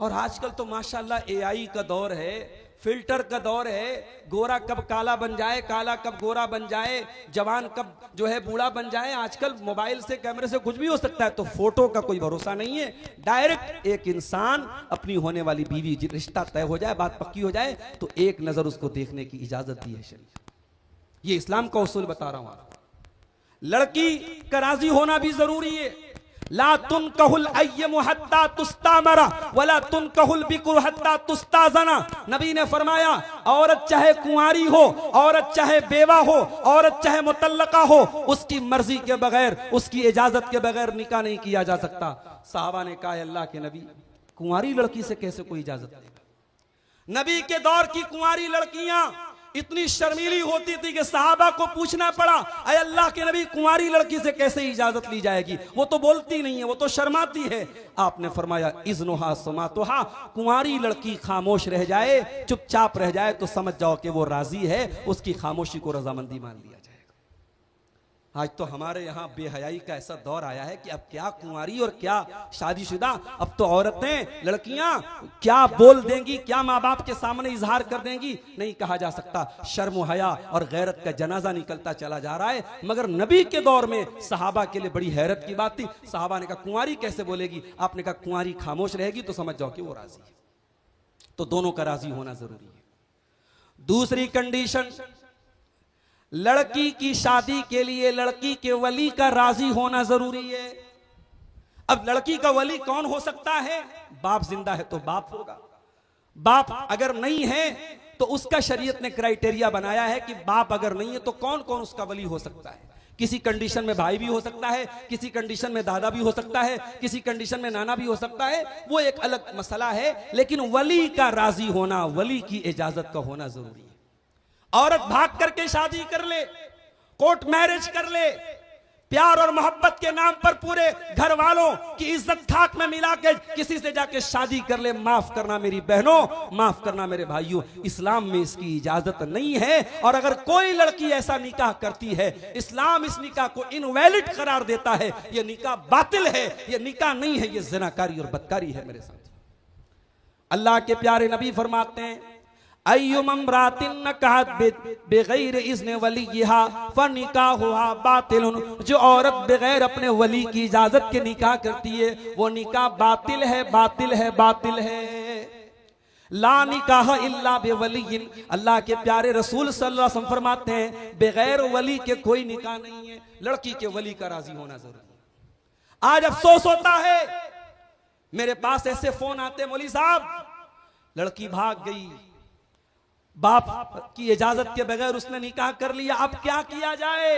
और आजकल तो माशाल्लाह एआई का दौर है, फिल्टर का दौर है, गोरा कब काला बन जाए, काला कब गोरा बन जाए, जवान कब जो है बूढ़ा बन जाए। आजकल मोबाइल से, कैमरे से कुछ भी हो सकता है, तो फोटो का कोई भरोसा नहीं है। डायरेक्ट एक इंसान अपनी होने वाली बीवी, रिश्ता तय हो जाए, बात पक्की हो जाए, तो एक नजर उसको देखने की इजाजत दी है शरीयत। ये इस्लाम का उसूल बता रहा हूं। लड़की का राजी होना भी जरूरी है। ला तुनकहुल अय्यमु हत्ता तुस्तामरा वला तुनकहुल बिकुर हत्ता तुस्ताजना। नबी ने फरमाया, औरत चाहे कुंवारी हो, औरत चाहे बेवा हो, औरत चाहे मुतल्लका हो, उसकी मर्जी के बगैर, उसकी इजाजत के बगैर निकाह नहीं किया जा सकता। साहबा ने कहा, अल्लाह के नबी, कुंवारी लड़की से कैसे कोई इजाजत देगा? नबी के दौर की कुंवारी लड़कियां इतनी शर्मीली होती थी कि सहाबा को पूछना पड़ा, अय अल्लाह के नबी, कुंवारी लड़की से कैसे इजाजत ली जाएगी? वो तो बोलती नहीं है, वो तो शर्माती है। आपने फरमाया, इज़्नुहा सुमातुहा, कुंवारी लड़की खामोश रह जाए, चुपचाप रह जाए, तो समझ जाओ कि वो राजी है, उसकी खामोशी को रजामंदी मान लिया जाएगा। आज तो हमारे यहाँ बेहयाई का ऐसा दौर आया है कि अब क्या कुंवारी और क्या शादीशुदा, अब तो औरतें, लड़कियां क्या बोल देंगी, क्या माँ बाप के सामने इजहार कर देंगी, नहीं कहा जा सकता। शर्म हया और गैरत का जनाजा निकलता चला जा रहा है। मगर नबी के दौर में सहाबा के लिए बड़ी हैरत की बात थी। सहाबा ने कहा, कुंवारी कैसे बोलेगी? आपने कहा, कुंवारी खामोश रहेगी तो समझ जाओ कि वो राजी है। तो दोनों का राजी होना जरूरी है। दूसरी कंडीशन, लड़की की शादी के लिए लड़की के वली का राजी होना जरूरी है। अब लड़की का वली कौन हो सकता है? बाप जिंदा है तो बाप होगा, बाप अगर नहीं है तो उसका शरीयत ने क्राइटेरिया बनाया है कि बाप अगर नहीं है तो कौन कौन उसका वली हो सकता है। किसी कंडीशन में भाई भी हो सकता है, किसी कंडीशन में दादा भी हो सकता है, किसी कंडीशन में नाना भी हो सकता है, वो एक अलग मसला है। लेकिन वली का राजी होना, वली की इजाजत का होना जरूरी है। औरत भाग करके शादी कर ले, कोर्ट मैरिज कर ले, प्यार और मोहब्बत के नाम पर पूरे घर वालों की इज्जत खाक में मिला के किसी से जाके शादी कर ले, माफ करना मेरी बहनों, माफ करना मेरे भाइयों, इस्लाम में इसकी इजाजत नहीं है। और अगर कोई लड़की ऐसा निकाह करती है, इस्लाम इस निकाह को इनवैलिड करार देता है। यह निकाह बातिल है, यह निकाह नहीं है, यह ज़िनाकारी और बदकारी है मेरे साथ। अल्लाह के प्यारे नबी फरमाते हैं, अय्युमरातिन नकाहत बगैर इज़्न वलियहा फनिकाहुहा बातिलुन। जो औरत बगैर अपने वली की इजाजत के निकाह करती है, वो निकाह बातिल है, बातिल है, बातिल है। ला निकाह इल्ला बिवलियिन। अल्लाह के प्यारे रसूल सल्लल्लाहु अलैहि वसल्लम फरमाते हैं, बगैर वली के कोई निकाह नहीं है। लड़की के वली का राजी होना जरूरी है। आज अफसोस होता है, मेरे पास ऐसे फोन आते, मौलवी साहब लड़की भाग गई, बाप की इजाजत के बगैर उसने निकाह कर लिया, अब क्या किया जाए?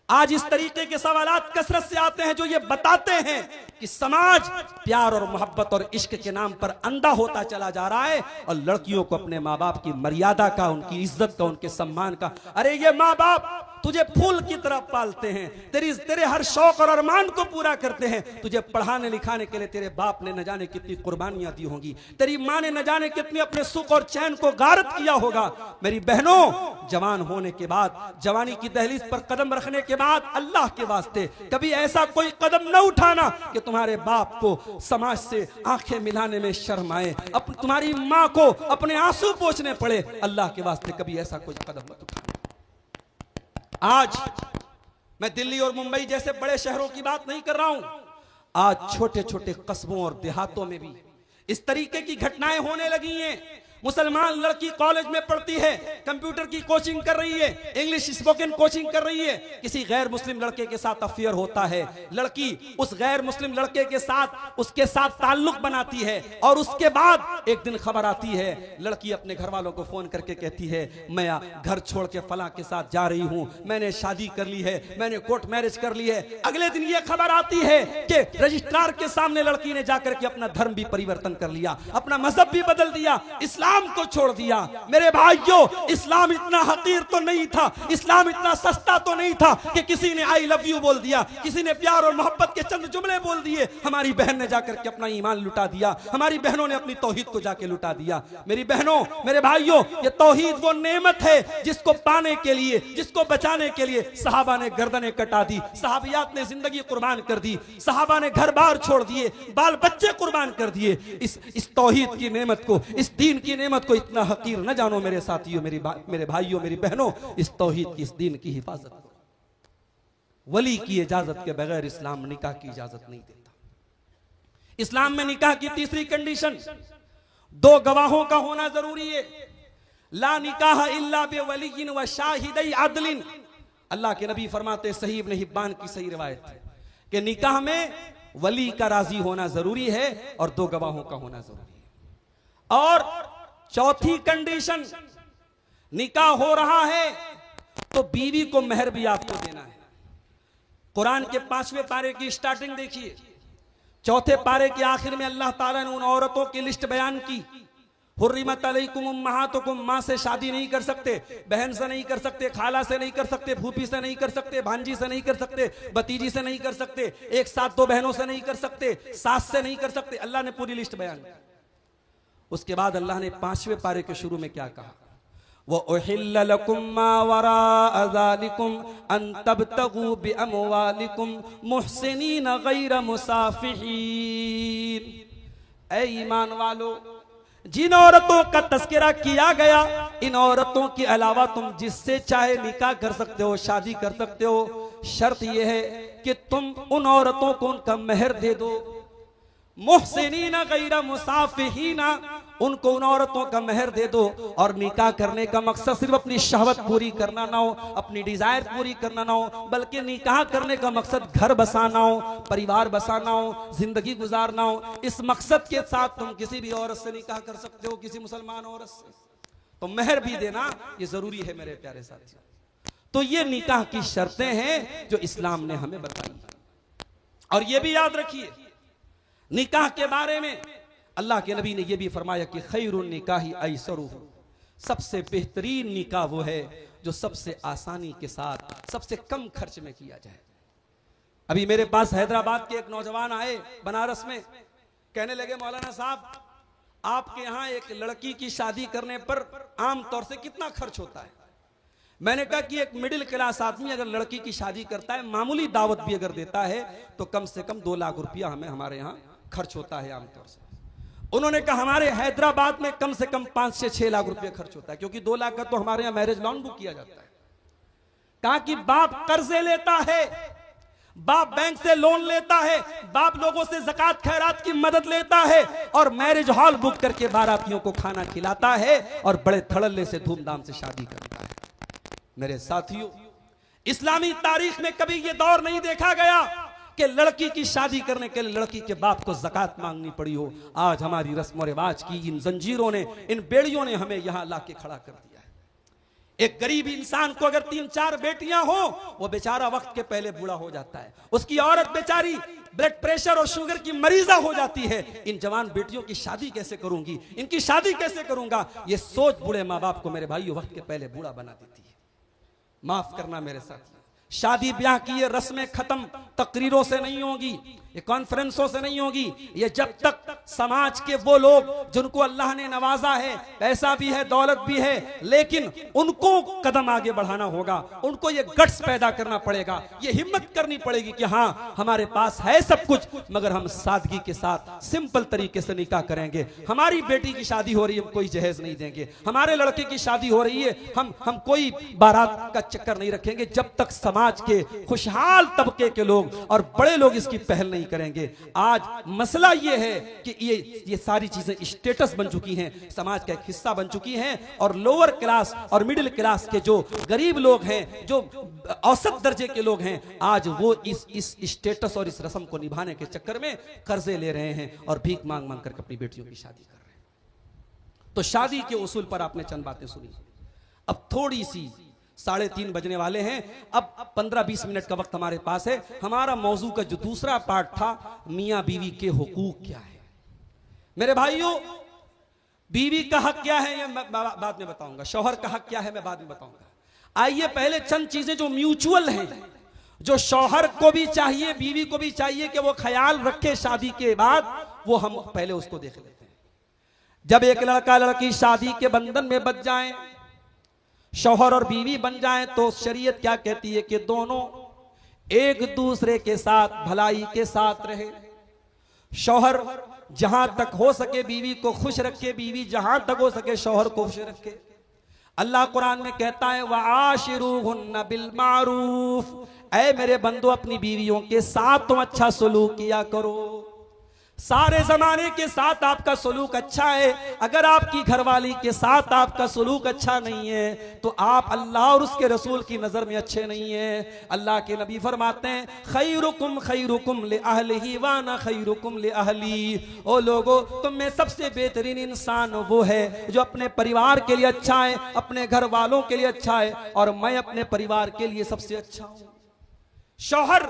आज इस तरीके के सवालात कसरत से आते हैं जो ये बताते हैं कि समाज प्यार और मोहब्बत और इश्क के नाम पर अंधा होता चला जा रहा है, और लड़कियों को अपने माँ बाप की मर्यादा का, उनकी इज्जत का, उनके सम्मान का, अरे ये माँ बाप तुझे फूल की तरह पालते हैं, तेरे हर शौक और अरमान को पूरा करते हैं। तुझे पढ़ाने लिखाने के लिए तेरे बाप ने न जाने कितनी कुर्बानियां दी होंगी, तेरी माँ ने न जाने कितनी अपने सुख और चैन को गारत किया होगा। मेरी बहनों, जवान होने के बाद, जवानी की दहलीज पर कदम रखने के बाद, अल्लाह के वास्ते कभी ऐसा कोई कदम न उठाना कि तुम्हारे बाप को समाज से आंखें मिलाने में शर्म आए, तुम्हारी माँ को अपने आंसू पोंछने पड़े। अल्लाह के वास्ते कभी ऐसा कोई कदम मत उठाना। आज मैं दिल्ली और मुंबई जैसे बड़े शहरों की बात नहीं कर रहा हूं, आज छोटे छोटे कस्बों और देहातों में भी इस तरीके की घटनाएं होने लगी हैं। मुसलमान लड़की कॉलेज में पढ़ती है, कंप्यूटर की कोचिंग कर रही है, इंग्लिश स्पोकन कोचिंग कर रही है, किसी गैर मुस्लिम लड़के के साथ अफेयर होता है, लड़की उस गैर मुस्लिम लड़के के साथ उसके साथ ताल्लुक बनाती है, और उसके बाद एक दिन खबर आती है, लड़की अपने घर वालों को फोन करके कहती है, मैं घर छोड़ के फलां के साथ जा रही हूं, मैंने शादी कर ली है, मैंने कोर्ट मैरिज कर ली है। अगले दिन यह खबर आती है कि रजिस्ट्रार के सामने लड़की ने जाकर के अपना धर्म भी परिवर्तन कर लिया, अपना मजहब भी बदल दिया, इस्लाम इस्लाम को छोड़ दिया। मेरे भाइयों, इस्लाम इतना हकीर तो नहीं था, इस्लाम इतना सस्ता तो नहीं था कि किसी ने आई लव यू बोल दिया, किसी ने प्यार और मोहब्बत के चंद जुमले बोल दिए, हमारी बहन ने जाकर के अपना ईमान लुटा दिया, हमारी बहनों ने अपनी तौहीद को जाके लुटा दिया। मेरी बहनों, मेरे भाइयों, ये तौहीद वो नेमत है जिसको पाने के लिए, जिसको बचाने के लिए सहाबा ने गर्दनें कटा दी, सहाबियात ने जिंदगी कुर्बान कर दी, सहाबा ने घर बार छोड़ दिए, बाल बच्चे कुर्बान कर दिए। इस तौहीद की नेमत को, इस दीन की नेमत को इतना हकीर न जानो मेरे साथियों, मेरे भाइयों, मेरी बहनों। इस तौहीद की, इस दीन की हिफाजत करो। वली की इजाजत के बगैर इस्लाम निकाह की इजाजत नहीं देता। इस्लाम में निकाह की तीसरी कंडीशन 2 गवाहों का होना जरूरी है। ला निकाह इल्ला बिवलिय्यिन व शाहिदै अदलिन। अल्लाह के नबी फरमाते, सही इब्न हिब्बान की सही रिवायत है कि निकाह में वली का राजी होना जरूरी है और 2 गवाहों का होना जरूरी है। और चौथी कंडीशन, निकाह हो रहा है तो बीवी को मेहर भी आपको देना है। कुरान के 5वें पारे की स्टार्टिंग देखिए, 4थे पारे के आखिर में अल्लाह ताला ने उन औरतों की लिस्ट बयान की। हुर्रिमत अलैकुम उम्महातुकुम, मां से शादी नहीं कर सकते, बहन से नहीं कर सकते, खाला से नहीं कर सकते, फूफी से नहीं कर सकते, भांजी से नहीं कर सकते, भतीजी से नहीं कर सकते, एक साथ 2 बहनों से नहीं कर सकते, सास से नहीं कर सकते। अल्लाह ने पूरी लिस्ट बयान की। उसके बाद अल्लाह ने 5वें पारे के शुरू में क्या कहा, वो उहिल्ल लकुम मा वराअ ज़ालिकुम अन तबतगू बिअमवालिकुम मुहसिनीन गैर मुसाफिहीन। ऐ ईमान वालो, जिन औरतों का तस्करा किया गया, इन औरतों के अलावा तुम जिससे चाहे निकाह कर सकते हो, शादी कर सकते हो। शर्त यह है कि तुम उन औरतों को उनका मेहर दे दो। मुहसिनीना गैर मुसाफिहीना, उनको उन औरतों का मेहर दे दो। और निकाह करने का मकसद सिर्फ अपनी शहवत पूरी करना ना हो, अपनी डिजायर पूरी करना ना हो, बल्कि निकाह करने का मकसद घर बसाना हो, परिवार बसाना हो, जिंदगी गुजारना हो। इस मकसद के साथ तुम किसी भी औरत से निकाह कर सकते हो, किसी मुसलमान औरत से। तो मेहर भी देना ये जरूरी है मेरे प्यारे साथियों। तो ये निकाह की शर्तें हैं जो इस्लाम ने हमें बताई। और ये भी याद रखिए, निकाह के बारे में अल्लाह के नबी ने यह भी फरमाया कि खैरुन निकाही ऐसरुहु, सबसे बेहतरीन निकाह वो है जो सबसे आसानी के साथ, सबसे कम खर्च में किया जाए। अभी मेरे पास हैदराबाद के एक नौजवान आए बनारस में, कहने लगे, मौलाना साहब आपके यहां एक लड़की की शादी करने पर आमतौर से कितना खर्च होता है? मैंने कहा कि एक मिडिल क्लास आदमी अगर लड़की की शादी करता है, मामूली दावत भी अगर देता है, तो कम से कम 2 लाख रुपया हमें हमारे यहाँ खर्च होता है आमतौर से। उन्होंने कहा हमारे हैदराबाद में कम से कम 5 से 6 लाख रुपए खर्च होता है, क्योंकि 2 लाख का तो हमारे यहाँ मैरिज लॉन बुक किया जाता है। कहा कि बाप कर्जे लेता है, बाप बैंक से लोन लेता है, बाप लोगों से ज़कात खैरात की मदद लेता है और मैरिज हॉल बुक करके बारातियों को खाना खिलाता है और बड़े धड़ल्ले से धूमधाम से शादी करता है। मेरे साथियों, इस्लामी तारीख में कभी यह दौर नहीं देखा गया कि लड़की की शादी करने के लिए लड़की के बाप को ज़कात मांगनी पड़ी हो। आज हमारी रस्म और रिवाज की इन जंजीरों ने, इन बेड़ियों ने हमें यहां लाके खड़ा कर दिया है। एक गरीब इंसान को अगर 3-4 बेटियां हो, वो बेचारा वक्त के पहले बूढ़ा हो जाता है। उसकी औरत बेचारी ब्लड प्रेशर और शुगर की मरीजा हो जाती है। इन जवान बेटियों की शादी कैसे करूंगी, इनकी शादी कैसे करूंगा, ये सोच बूढ़े माँ बाप को मेरे भाइयों वक्त के पहले बूढ़ा बना देती है। माफ करना मेरे साथ, शादी ब्याह की ये रस्में खत्म तकरीरों से नहीं होगी, ये कॉन्फ्रेंसों से नहीं होगी। ये जब तक समाज के वो लोग जिनको अल्लाह ने नवाजा है, पैसा भी है, दौलत भी है, लेकिन उनको कदम आगे बढ़ाना होगा, उनको ये गट्स पैदा करना पड़ेगा, ये हिम्मत करनी पड़ेगी कि हाँ हमारे पास है सब कुछ, मगर हम सादगी के साथ सिंपल तरीके से निकाह करेंगे। हमारी बेटी की शादी हो रही है, हम कोई जहेज नहीं देंगे। हमारे लड़के की शादी हो रही है, हम कोई बारात का चक्कर नहीं रखेंगे जब तक समाज के खुशहाल तबके के लोग और बड़े लोग इसकी पहल नहीं करेंगे। आज मसला यह है कि ये सारी चीजें स्टेटस बन चुकी हैं, समाज का एक हिस्सा बन चुकी हैं, और लोअर क्लास और मिडिल क्लास के जो गरीब लोग हैं, जो औसत दर्जे के लोग हैं, आज वो इस स्टेटस और इस रस्म को निभाने के चक्कर में कर्जे ले रहे हैं और भीख मांग मांग कर अपनी बेटियों की शादी कर रहे हैं। तो शादी के उसूल पर आपने चंद बातें सुनी। अब थोड़ी सी 3:30 बजने वाले हैं, अब 15-20 मिनट का वक्त हमारे पास है। हमारा मौजू का जो दूसरा पार्ट था, मियां बीवी के हुकूक क्या है। मेरे भाइयों, बीवी का हक क्या है ये मैं बाद में बताऊंगा, शौहर का हक क्या है मैं बाद में बताऊंगा। आइए पहले चंद चीजें जो म्यूचुअल हैं, जो शौहर को भी चाहिए बीवी को भी चाहिए कि वो ख्याल रखे शादी के बाद, वो हम पहले उसको देख लेते हैं। जब एक लड़का लड़की शादी के बंधन में बच जाएं, शौहर और बीवी बन जाएं, तो शरीयत क्या कहती है कि दोनों एक दूसरे के साथ भलाई के साथ रहे। शौहर जहां तक हो सके बीवी को खुश रखे, बीवी जहां तक हो सके शौहर को खुश रखे। अल्लाह कुरान में कहता है वआशिरूहुन्ना बिल मारूफ, ऐ मेरे बंदो अपनी बीवियों के साथ तुम अच्छा सलूक किया करो। सारे जमाने के साथ आपका सलूक अच्छा है, अगर आपकी घरवाली के साथ आपका सलूक अच्छा नहीं है तो आप अल्लाह और उसके रसूल की नजर में अच्छे नहीं है। अल्लाह के नबी फरमाते हैं खैरुकुम ले अहलिही व अना खैरुकुम ले अहली। ओ लोगो, तुम में सबसे बेहतरीन इंसान वो है जो अपने परिवार के लिए अच्छा है, अपने घर वालों के लिए अच्छा है, और मैं अपने परिवार के लिए सबसे अच्छा हूं। शौहर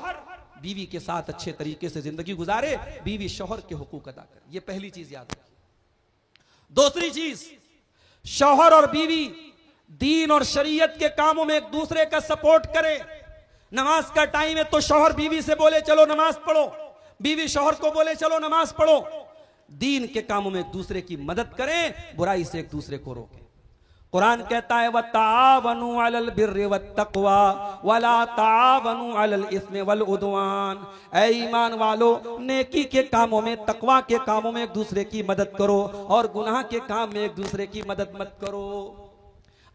बीवी के साथ अच्छे तरीके से जिंदगी गुजारे, बीवी शौहर के हुकूक अदा करे, ये पहली चीज याद रखिए। दूसरी चीज, शौहर और बीवी दीन और शरीयत के कामों में एक दूसरे का सपोर्ट करें। नमाज का टाइम है तो शौहर बीवी से बोले चलो नमाज पढ़ो, बीवी शौहर को बोले चलो नमाज पढ़ो। दीन के कामों में एक दूसरे की मदद करें, बुराई से एक दूसरे को रोकें। कुरान कहता है वतावनु अलल बिर्रि वत्तक़वा वला तावनु अलल इस्मि वल उद्वान। ऐ ईमान वालो, नेकी के कामों में, तकवा के कामों में एक दूसरे की मदद करो और गुनाह के काम में एक दूसरे की मदद मत करो।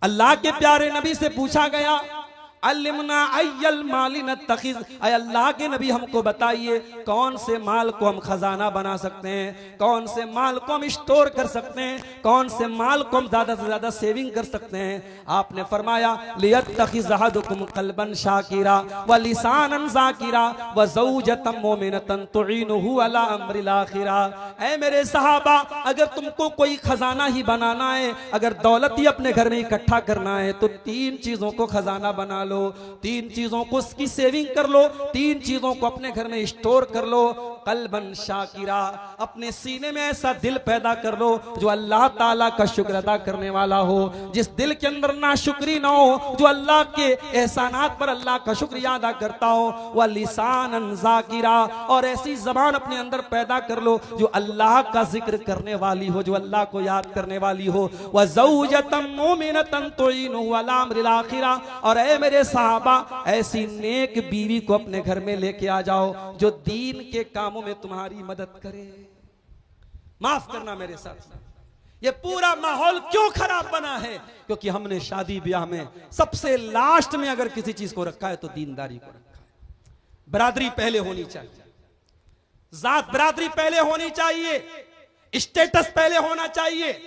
अल्लाह के प्यारे नबी से पूछा गया अल्लिमना अय्यल माली नत्तखिज़, ऐ अल्लाह के नबी हमको बताइए कौन से माल को हम खजाना बना सकते हैं, कौन से माल को हम स्टोर कर सकते हैं, कौन से माल को हम ज्यादा से ज्यादा सेविंग कर सकते हैं। आपने फरमाया लियत्तखिज़ अहदुकुम क़ल्बन शाकिरा व लिसानन ज़ाकिरा व ज़ौजतन मुमिनतन तुईनुहु अला अम्रिल आखिरा। ऐ मेरे सहाबा, अगर तुमको कोई खजाना ही बनाना है, अगर दौलत ही अपने घर में इकट्ठा करना है, तो तीन चीजों को खजाना बना लो, तीन चीजों को उसकी सेविंग कर लो, तीन चीजों को अपने घर में स्टोर कर लो। कल्बन शाकिरा, अपने सीने में ऐसा दिल पैदा कर लो जो अल्लाह ताला का शुक्र अदा करने वाला हो, जिस दिल के अंदर नाशुक्री ना हो, जो अल्लाह के एहसानात पर अल्लाह का शुक्रिया अदा करता हो। वह लिसानन ज़ाकिरा, और ऐसी जबान अपने अंदर पैदा कर लो जो अल्लाह का जिक्र करने वाली हो, जो अल्लाह को याद करने वाली हो। वह ज़ौजतन मुमिनतन तुईनुहु अला अम्रिल आखिरा, और ऐ मेरे साहबा, ऐसी नेक बीवी को अपने घर में लेके आ जाओ जो दीन के कामों में तुम्हारी मदद करे। माफ करना मेरे साथ, ये पूरा माहौल क्यों खराब बना है? क्योंकि हमने शादी ब्याह में सबसे लास्ट में अगर किसी चीज को रखा है तो दीनदारी को रखा है। बरादरी पहले होनी चाहिए, जात बरादरी पहले होनी चाहिए, स्टेटस पहले होना चाहिए।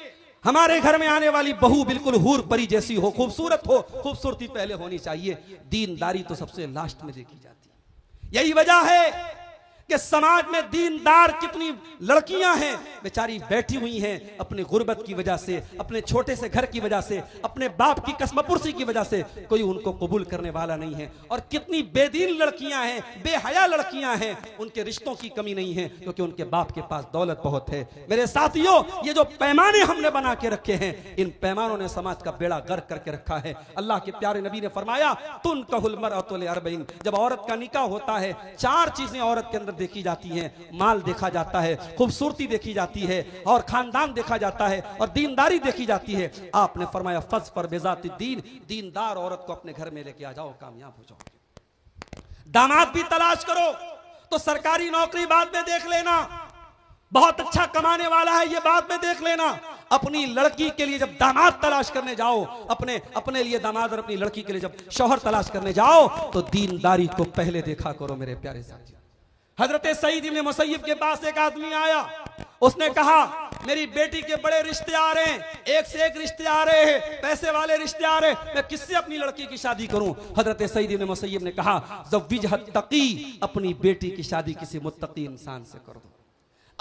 हमारे घर में आने वाली बहू बिल्कुल हूर परी जैसी हो, खूबसूरत हो, खूबसूरती पहले होनी चाहिए, दीनदारी तो सबसे लास्ट में देखी जाती है। यही वजह है कि समाज में दीनदार कितनी लड़कियां हैं बेचारी बैठी हुई हैं अपनी गुर्बत की वजह से, अपने छोटे से घर की वजह से, अपने बाप की कसमपुरसी की वजह से कोई उनको कबूल करने वाला नहीं है। और कितनी बेदीन लड़कियां हैं, बेहया लड़कियां हैं, उनके रिश्तों की कमी नहीं है क्योंकि उनके बाप के पास दौलत बहुत है। मेरे साथियों, ये जो पैमाने हमने बना के रखे हैं, इन पैमानों ने समाज का बेड़ा गर्क करके रखा है। अल्लाह के प्यारे नबी ने फरमाया तुनकहुल मरअतु लिअरबईन, जब औरत का निकाह होता है चार चीजें औरत के अंदर देखी जाती हैं। माल देखा जाता है, खूबसूरती देखी जाती है, और खानदान देखा जाता है, और दीनदारी देखी जाती है। आपने फरमाया फज़ पर बेज़ाति दीन, दीनदार औरत को अपने घर में लेके आ जाओ, कामयाब हो जाओगे। दामाद भी तलाश करो तो सरकारी नौकरी बाद में देख लेना, बहुत अच्छा कमाने वाला है ये बाद में देख लेना। अपनी लड़की के लिए जब दामाद तलाश करने जाओ, अपने लिए दामाद और अपनी लड़की के लिए जब शौहर तलाश करने जाओ तो दीनदारी को पहले देखा करो मेरे प्यारे साथी। हजरत सईद इब्न मुसय्यब के पास एक आदमी आया, उसने कहा मेरी बेटी के बड़े रिश्ते आ रहे हैं, एक से एक रिश्ते आ रहे हैं, पैसे वाले रिश्ते आ रहे हैं, मैं किससे अपनी लड़की की शादी करूं? हजरत सईद इब्न मुसय्यब ने कहा ज़व्विजहा तक़ी, अपनी बेटी की शादी किसी मुत्तकी इंसान से कर दो।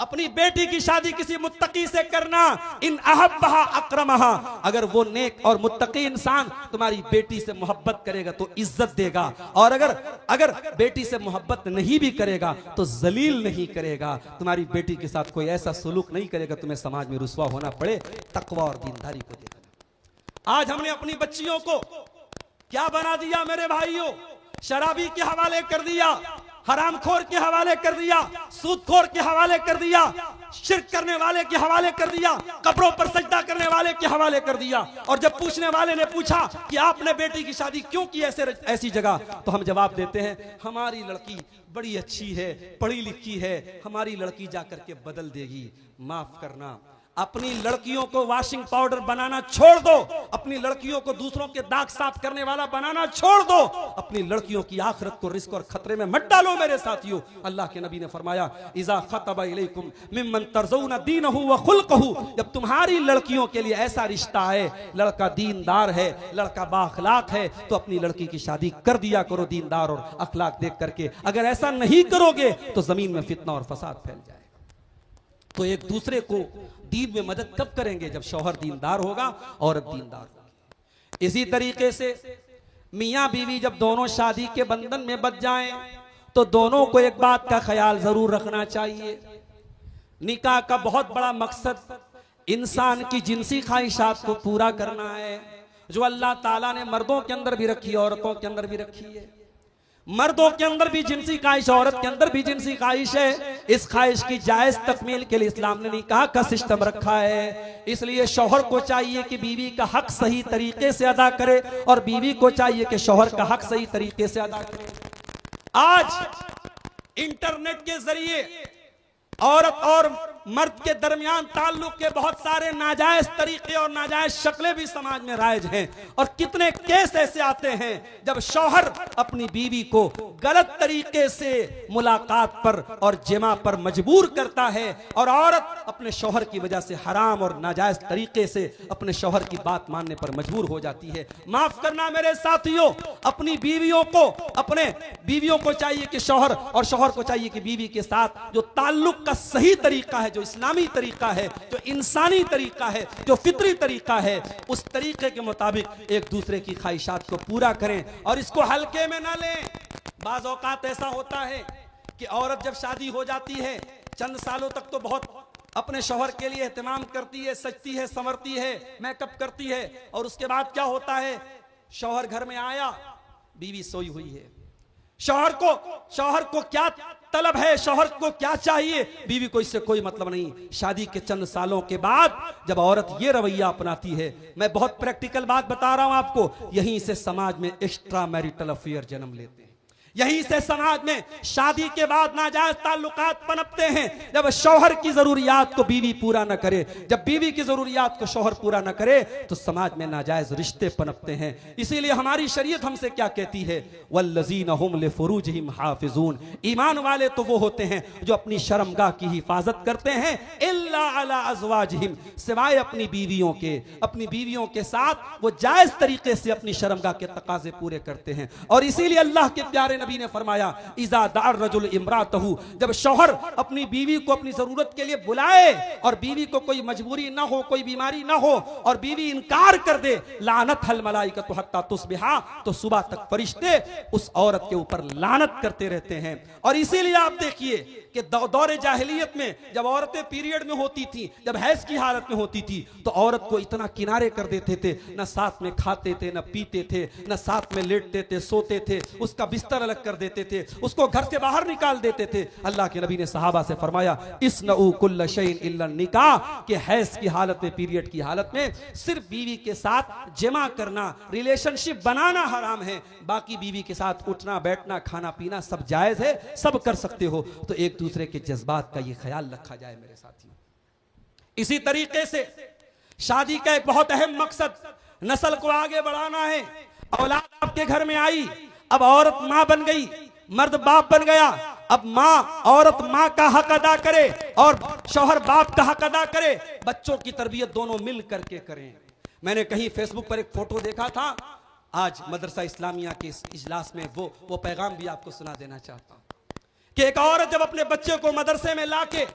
अपनी बेटी की शादी किसी मुत्तकी से करना, इन अहब्बहा अकरमहा, अगर वो नेक और मुत्तकी इंसान तुम्हारी बेटी से मोहब्बत करेगा तो इज्जत देगा, और अगर बेटी से मोहब्बत नहीं भी करेगा तो जलील नहीं करेगा, तुम्हारी बेटी के साथ कोई ऐसा सुलूक नहीं करेगा तुम्हें समाज में रुसवा होना पड़े। तकवा और दीनदारी को देखना। आज हमने अपनी बच्चियों को क्या बना दिया मेरे भाइयों? शराबी के हवाले कर दिया, हरामखोर के हवाले कर दिया, सूदखोर के हवाले कर दिया, शिर्क करने वाले के हवाले कर दिया, कब्रों पर सजदा करने वाले के हवाले कर दिया। और जब पूछने वाले ने पूछा कि आपने बेटी की शादी क्यों की ऐसी जगह, तो हम जवाब देते हैं हमारी लड़की बड़ी अच्छी है, पढ़ी लिखी है, हमारी लड़की जाकर के बदल देगी। माफ करना, अपनी लड़कियों को वॉशिंग पाउडर बनाना छोड़ दो, अपनी लड़कियों को दूसरों के दाग साफ करने वाला बनाना छोड़ दो, अपनी लड़कियों की आखिरत को रिस्क और खतरे में मत डालो मेरे साथियों। अल्लाह के नबी ने फरमाया इज़ा खतबा इलैकुम मिम्मन तर्ज़ौना दीनहु व खुल्क़हु, जब तुम्हारी लड़कियों के लिए ऐसा रिश्ता है, लड़का दीनदार है, लड़का बाअखलाक है, तो अपनी लड़की की शादी कर दिया करो दीनदार और अखलाक देख करके। अगर ऐसा नहीं करोगे तो जमीन में फितना और फसाद फैल जाएगा। तो एक दूसरे को दीन में मदद कब करेंगे? जब शौहर दीनदार होगा, औरत दीनदार होगी। इसी तरीके से मियां बीवी जब दोनों शादी के बंधन में बंध जाएं तो दोनों को एक बात का ख्याल जरूर रखना चाहिए, निकाह का बहुत बड़ा मकसद इंसान की जिनसी ख्वाहिशात को पूरा करना है, जो अल्लाह ताला ने मर्दों के अंदर भी रखी है, औरतों के अंदर भी रखी है। मर्दों के अंदर भी जिनसी ख्वाहिश, औरत के अंदर भी जिनसी ख्वाहिश है। इस ख्वाहिश की जायज तकमील के लिए इस्लाम ने निकाह का सिस्टम रखा है। इसलिए शौहर को चाहिए कि बीवी का हक सही तरीके से अदा करे और बीवी को चाहिए कि शौहर का हक सही तरीके से अदा करे। आज इंटरनेट के जरिए औरत और मर्द के दरमियान ताल्लुक के बहुत सारे नाजायज तरीके और नाजायज शक्लें भी समाज में राइज हैं, और कितने केस ऐसे आते हैं जब शौहर अपनी बीवी को गलत तरीके से मुलाकात पर और जिमा पर मजबूर करता है, और औरत अपने शौहर की वजह से हराम और नाजायज तरीके से अपने शौहर की बात मानने पर मजबूर हो जाती है। माफ करना मेरे साथियों, अपनी बीवियों को चाहिए कि शौहर, और शौहर को चाहिए कि बीवी के साथ जो ताल्लुक का सही तरीका है, जो इस्लामी तरीका है, जो इंसानी तरीका है, जो फितरी तरीका है, उस तरीके के मुताबिक एक दूसरे की ख्वाहिशात को पूरा करें और इसको हल्के में ना लें। बाज़ औक़ात ऐसा होता है कि औरत जब शादी हो जाती है चंद सालों तक तो बहुत अपने शौहर के लिए एहतमाम करती है, सजती है, संवरती है, मेकअप करती है, और उसके बाद क्या होता है, शौहर घर में आया, बीवी सोई हुई है। शौहर को क्या तलब है, शौहर को क्या चाहिए, बीवी को इससे कोई मतलब नहीं। शादी के चंद सालों के बाद जब औरत ये रवैया अपनाती है, मैं बहुत प्रैक्टिकल बात बता रहा हूं आपको, यहीं से समाज में एक्स्ट्रा मैरिटल अफेयर जन्म लेते हैं, यहीं से समाज में शादी के बाद नाजायज ताल्लुकात पनपते हैं। जब शौहर की जरूरियात को बीवी पूरा न करे, जब बीवी की जरूरियात को शौहर पूरा न करे, तो समाज में नाजायज रिश्ते पनपते हैं। इसीलिए हमारी शरीयत हमसे क्या कहती है, वल्लज़ीना हुम लिफुरूजिहिम हाफिजून, ईमान वाले तो वो होते हैं जो अपनी शर्मगाह की हिफाजत करते हैं, इल्ला अला अज़वाजिहिम, सिवाय अपनी बीवियों के साथ वो जायज तरीके से अपनी शर्मगाह के तकाजे पूरे करते हैं। और इसीलिए अल्लाह के प्यारे नबी ने फरमाया इज़ा दार रजुल इम्रातहु, जब शौहर अपनी बीवी को अपनी जरूरत के लिए बुलाए और बीवी को कोई मजबूरी ना हो, कोई बीमारी ना हो, और बीवी इनकार कर दे, लानत हल मलाइकतु हत्ता तुस्बिहा, तो सुबह तक फरिश्ते उस औरत के ऊपर लानत करते रहते हैं। और इसीलिए आप देखिए कि दौरे जाहिलियत में जब औरतें पीरियड में होती थी, जब हैज की हालत में होती थी, तो औरत को इतना किनारे कर देते थे, न साथ में खाते थे, न पीते थे, न साथ में लेटते थे, सोते थे, उसका बिस्तर अलग कर देते थे, उसको घर से बाहर निकाल देते थे। अल्लाह के नबी ने सहाबा से फरमाया इस्नऊ कुल्ल शैइन इल्ला निकाह, कि हैज की हालत में, पीरियड की हालत में सिर्फ बीवी के साथ जमा करना, रिलेशनशिप बनाना हराम है, बाकी बीवी के साथ उठना बैठना खाना पीना सब जायज है, सब कर सकते हो। तो एक दूसरे के जज्बात का ये ख्याल रखा जाए मेरे साथियों। इसी तरीके से शादी का एक बहुत अहम मकसद नस्ल को आगे बढ़ाना है। औलाद आपके घर में आई, अब औरत मां बन गई, मर्द बाप बन गया, अब औरत मां का हक अदा करे और शौहर बाप का हक अदा करे, बच्चों की तरबियत दोनों मिल करके करें। मैंने कहीं फेसबुक पर एक फोटो देखा था, आज मदरसा इस्लामिया के इस इजलास में वो पैगाम भी आपको सुना देना चाहता हूं कि एक औरत जब अपने बच्चे को मदरसे में लाके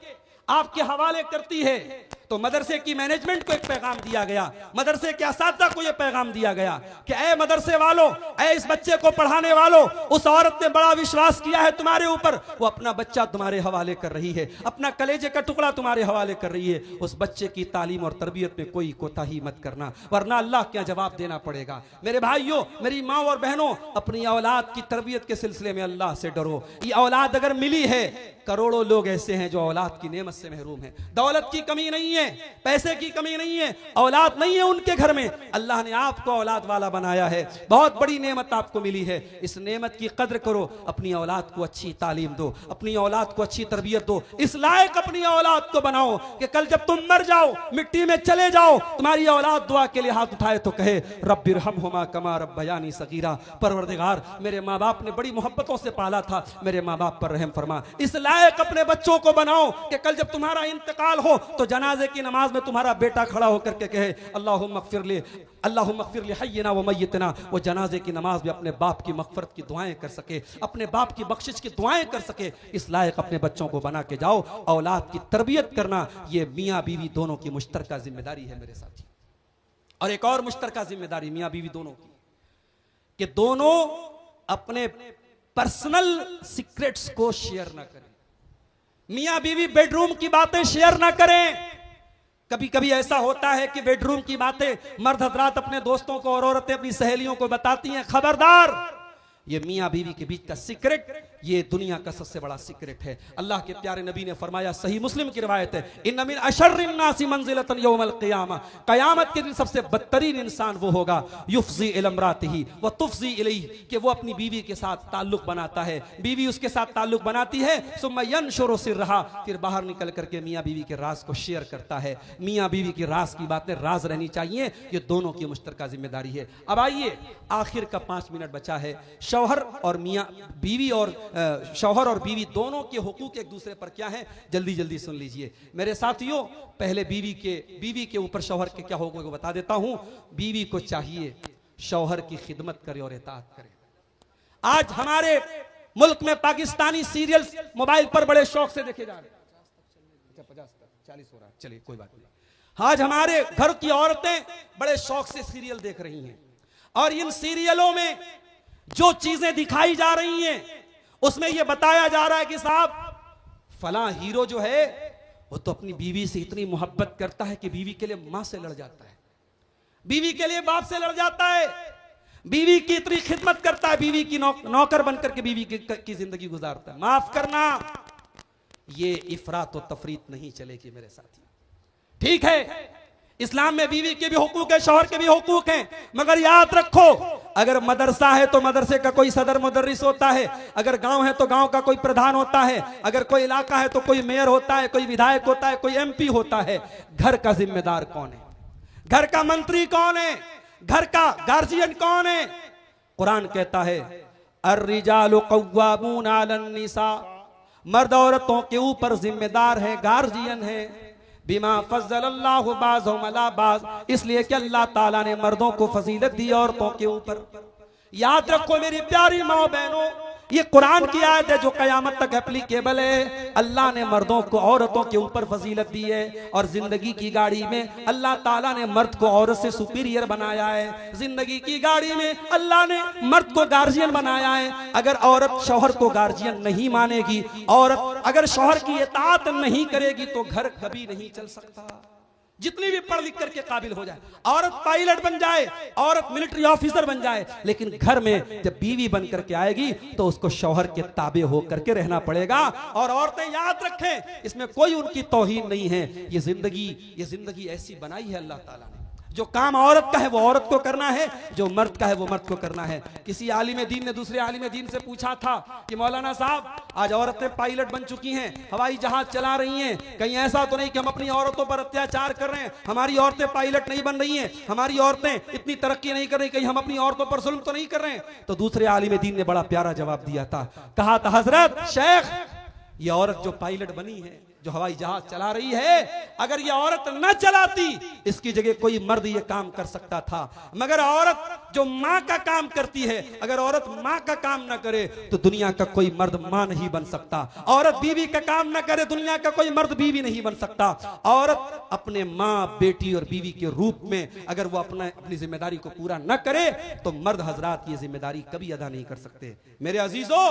आपके हवाले करती है। तो मदरसे की मैनेजमेंट को एक पैगाम दिया गया, मदरसे के असातिज़ा को यह पैगाम दिया गया कि ऐ मदरसे वालों, ऐ इस बच्चे को पढ़ाने वालों, उस औरत ने बड़ा विश्वास किया है तुम्हारे ऊपर, वो अपना बच्चा तुम्हारे हवाले कर रही है, अपना कलेजे का टुकड़ा तुम्हारे हवाले कर रही है। उस बच्चे की तालीम और तरबियत में कोई कोताही मत करना, वरना अल्लाह क्या जवाब देना पड़ेगा। मेरे भाइयों, मेरी माँ और बहनों, अपनी औलाद की तरबियत के सिलसिले में अल्लाह से डरो। ये औलाद अगर मिली है, करोड़ों लोग ऐसे हैं जो औलाद की नेमत से महरूम हैं। दौलत की कमी नहीं है, पैसे की कमी नहीं है, औलाद नहीं है उनके घर में, अल्लाह ने आपको औलाद वाला बनाया है। बहुत बड़ी नेमत आपको मिली है, इस नेमत की कद्र करो। अपनी औलाद को अच्छी तालीम दो, अपनी औलाद को अच्छी तरबियत दो, इस लायक अपनी औलाद को बनाओ कि कल जब तुम मर जाओ, मिट्टी में चले जाओ, तुम्हारी औलाद दुआ के लिए हाथ उठाए तो कहे रब्बिरहमहुमा कमा रब्बयानी सगीरा। परवरदिगार, मेरे माँ बाप ने बड़ी मोहब्बतों से पाला था, मेरे माँ बाप पर रहम फरमा। इस लायक अपने बच्चों को बनाओ कि कल जब तुम्हारा इंतकाल हो तो जनाजे की नमाज में तुम्हारा बेटा खड़ा होकर के कहे अल्लाहुम्मा अग़फ़िर ली हय्यिना व मय्यितना। वो जनाजे की नमाज में अपने बाप की मग़फ़िरत की दुआएं कर सके, अपने बाप की बख्शिश की दुआएं कर सके। इस लायक अपने बच्चों को बना के जाओ। औलाद की तरबियत करना ये मियाँ बीवी दोनों की मुश्तरका जिम्मेदारी है मेरे साथी। और एक और मुश्तरका जिम्मेदारी मियाँ बीवी दोनों की, कि दोनों अपने पर्सनल सीक्रेट्स को शेयर ना करें। मियां बीवी बेडरूम की बातें शेयर ना करें। कभी कभी ऐसा होता है कि बेडरूम की बातें मर्द हजरात अपने दोस्तों को और औरतें अपनी सहेलियों को बताती हैं। खबरदार, ये मियां बीवी के बीच का सीक्रेट ये दुनिया का सबसे बड़ा सीक्रेट है। अल्लाह के प्यारे नबी ने फरमाया, सही मुस्लिम की रिवायत है, इन्ना मिन अशर्रिन नासी मंजिलतन यौमल क़ियामा, क़यामत के दिन सबसे बदतरीन इंसान वो होगा युफ्ज़ी इला इम्रातिही व तुफ़ज़ी इलैहि, कि वो अपनी बीवी के साथ ताल्लुक बनाता है, बीवी उसके साथ ताल्लुक बनाती है, सुम्मा यनशुरु सिर्रहा, फिर बाहर निकल करके मियाँ बीवी के राज को शेयर करता है। मियाँ बीवी की राज की बातें राज रहनी चाहिए, ये दोनों की मुश्तरका जिम्मेदारी है। अब आइए, आखिर का 5 मिनट बचा है। शौहर और मियाँ बीवी और शौहर और बीवी दोनों के हुकूक एक दूसरे पर क्या है, जल्दी जल्दी सुन लीजिए मेरे साथियों। पहले बीवी के ऊपर शौहर के क्या हुकूक बता देता हूं। बीवी को चाहिए शौहर की खिदमत करे और इताअत करे। आज हमारे मुल्क में पाकिस्तानी सीरियल मोबाइल पर बड़े शौक से देखे जा रहे हैं। 50 40 हो रहा है, चलिए कोई बात नहीं। आज हमारे घर की औरतें बड़े शौक से सीरियल देख रही हैं, और इन सीरियलों में जो चीजें दिखाई जा रही हैं उसमें यह बताया जा रहा है कि साहब फला हीरो जो है वो तो अपनी बीवी से इतनी मोहब्बत करता है कि बीवी के लिए मां से लड़ जाता है, बीवी के लिए बाप से लड़ जाता है, बीवी की इतनी खिदमत करता है, बीवी की नौकर बनकर के बीवी की जिंदगी गुजारता है। माफ करना, ये इफरात और तफरीत नहीं चलेगी मेरे साथी। ठीक है, इस्लाम में बीवी के भी हुकूक है, शौहर के भी हुकूक हैं, मगर याद रखो, अगर मदरसा है तो मदरसे का कोई सदर मुदर्रिस होता है, अगर गांव है तो गांव का कोई प्रधान होता है, अगर कोई इलाका है तो कोई मेयर होता है, कोई विधायक होता है, कोई एमपी होता है। घर का जिम्मेदार कौन है? घर का मंत्री कौन है? घर का गार्जियन कौन है? कुरान कहता है अर्रिजालु कव्वामून अलन निसा, मर्द औरतों के ऊपर जिम्मेदार है, गार्जियन है। बिमा फज़्ज़लल्लाहु बाज़हुम अला बाज़, इसलिए कि अल्लाह ताला ने मर्दों को फजीलत दी औरतों के ऊपर। याद रखो मेरी प्यारी माँ बहनों, ये कुरान की आयत है जो कयामत तक एप्लीकेबल है। अल्लाह ने मर्दों को औरतों के ऊपर फजीलत दी है, और जिंदगी की गाड़ी में अल्लाह ताला ने मर्द को औरत से सुपीरियर बनाया है। जिंदगी की गाड़ी में अल्लाह ने मर्द को गार्जियन बनाया है। अगर औरत शौहर को गार्जियन नहीं मानेगी, औरत अगर शौहर की इताअत नहीं करेगी, तो घर कभी नहीं चल सकता। जितनी भी पढ़ लिख करके काबिल हो जाए, औरत पायलट बन जाए, औरत मिलिट्री ऑफिसर बन जाए, लेकिन घर में जब बीवी बन करके आएगी तो उसको शौहर के ताबे होकर के रहना पड़ेगा। और औरतें याद रखें, इसमें कोई उनकी तौहीन नहीं है। ये जिंदगी ऐसी बनाई है अल्लाह ताला ने, जो काम औरत का है वो औरत को करना है, जो मर्द का है वो मर्द को करना है। किसी आलिम दीन ने दूसरे आलिम दीन से पूछा था कि मौलाना साहब, आज औरतें पायलट बन चुकी हैं, हवाई जहाज चला रही हैं, कहीं ऐसा तो नहीं कि हम अपनी औरतों पर अत्याचार कर रहे हैं? हमारी औरतें पायलट नहीं बन रही हैं, हमारी औरतें इतनी तरक्की नहीं कर रही, कहीं हम अपनी औरतों पर जुल्म तो नहीं कर रहे हैं? तो दूसरे आलिम दीन ने बड़ा प्यारा जवाब दिया था, कहा था हजरत शेख, ये औरत जो पायलट बनी है, जो हवाई जहाज चला रही है, अगर ये औरत न चलाती, इसकी जगह कोई मर्द ये काम कर सकता था। मगर औरत जो माँ का काम करती है, अगर औरत माँ का काम न करे तो दुनिया का कोई मर्द माँ नहीं बन सकता। औरत बीवी का काम न करे, दुनिया का कोई मर्द बीवी नहीं बन सकता। औरत अपने माँ, बेटी और बीवी के रूप में अगर वो अपनी जिम्मेदारी को पूरा न करे तो मर्द हजरात ये जिम्मेदारी कभी अदा नहीं कर सकते। मेरे अजीजों,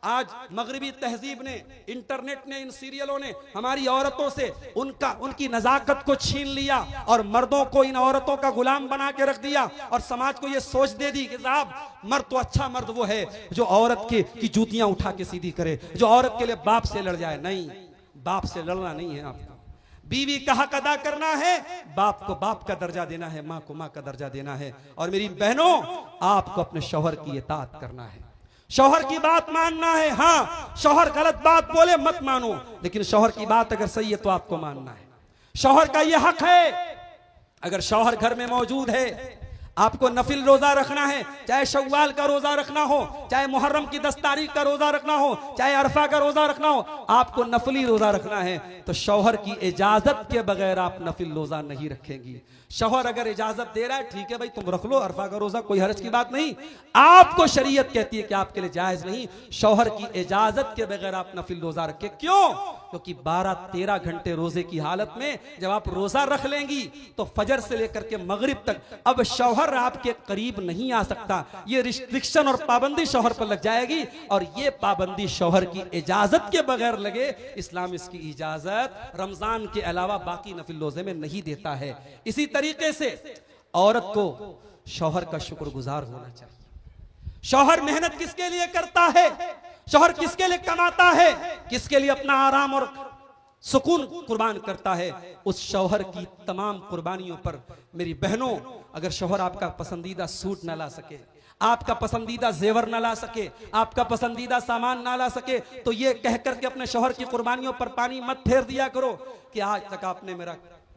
आज मगरिबी तहजीब ने, इंटरनेट ने, इन सीरियलों ने हमारी औरतों से उनकी नजाकत को छीन लिया और मर्दों को इन औरतों का गुलाम बना के रख दिया और समाज को यह सोच दे दी कि साहब मर्द तो अच्छा मर्द वो है जो औरत की जूतियां उठा के सीधी करे, जो औरत के लिए बाप से लड़ जाए। नहीं, बाप से लड़ना नहीं है आपको। बीवी का हक अदा करना है, बाप को बाप का दर्जा देना है, माँ को माँ का दर्जा देना है। और मेरी बहनों, आपको अपने शौहर की इताअत करना है, शौहर की बात मानना है। हाँ, शौहर गलत बात बोले मत मानो, लेकिन शौहर की बात अगर सही है तो आपको मानना है। शौहर का यह हक है, अगर शौहर घर में मौजूद है, आपको नफिल रोजा रखना है, चाहे शव्वाल का रोजा रखना हो, चाहे मुहर्रम की 10 तारीख का रोजा रखना हो, चाहे अरफा का रोजा रखना हो, आपको नफली रोजा रखना है तो शौहर की इजाजत के बगैर आप नफिल रोजा नहीं रखेंगी। शौहर अगर इजाजत दे रहा है, ठीक है भाई तुम रख लो अरफा का रोजा, कोई हर्ज की बात नहीं। आपको शरीयत कहती है कि आपके लिए जायज नहीं, शौहर की इजाजत के बगैर आप नफिल रोजा रखें। क्यों? क्योंकि 12-13 घंटे रोजे की हालत में जब आप रोजा रख लेंगी तो फजर से लेकर के मगरिब तक अब शौहर आपके करीब नहीं आ सकता। ये रिस्ट्रिक्शन और पाबंदी शौहर पर लग जाएगी, और ये पाबंदी शौहर की इजाजत के बगैर लगे। इस्लाम इसकी इजाजत रमजान के अलावा बाकी नफिल रोजे में नहीं देता है। इसी तरीके से औरत को शौहर का शुक्रगुजार होना चाहिए। शौहर मेहनत किसके लिए करता है? शौहर किसके लिए कमाता है? किसके लिए अपना आराम और सुकून कुर्बान करता है? उस शौहर की तमाम कुर्बानियों पर मेरी बहनों, अगर शौहर आपका पसंदीदा सूट न ला सके, आपका पसंदीदा जेवर न ला सके, आपका पसंदीदा सामान ना ला सके, तो ये कहकर के अपने शौहर की कुर्बानियों पर पानी मत फेर दिया करो कि आज तक आपने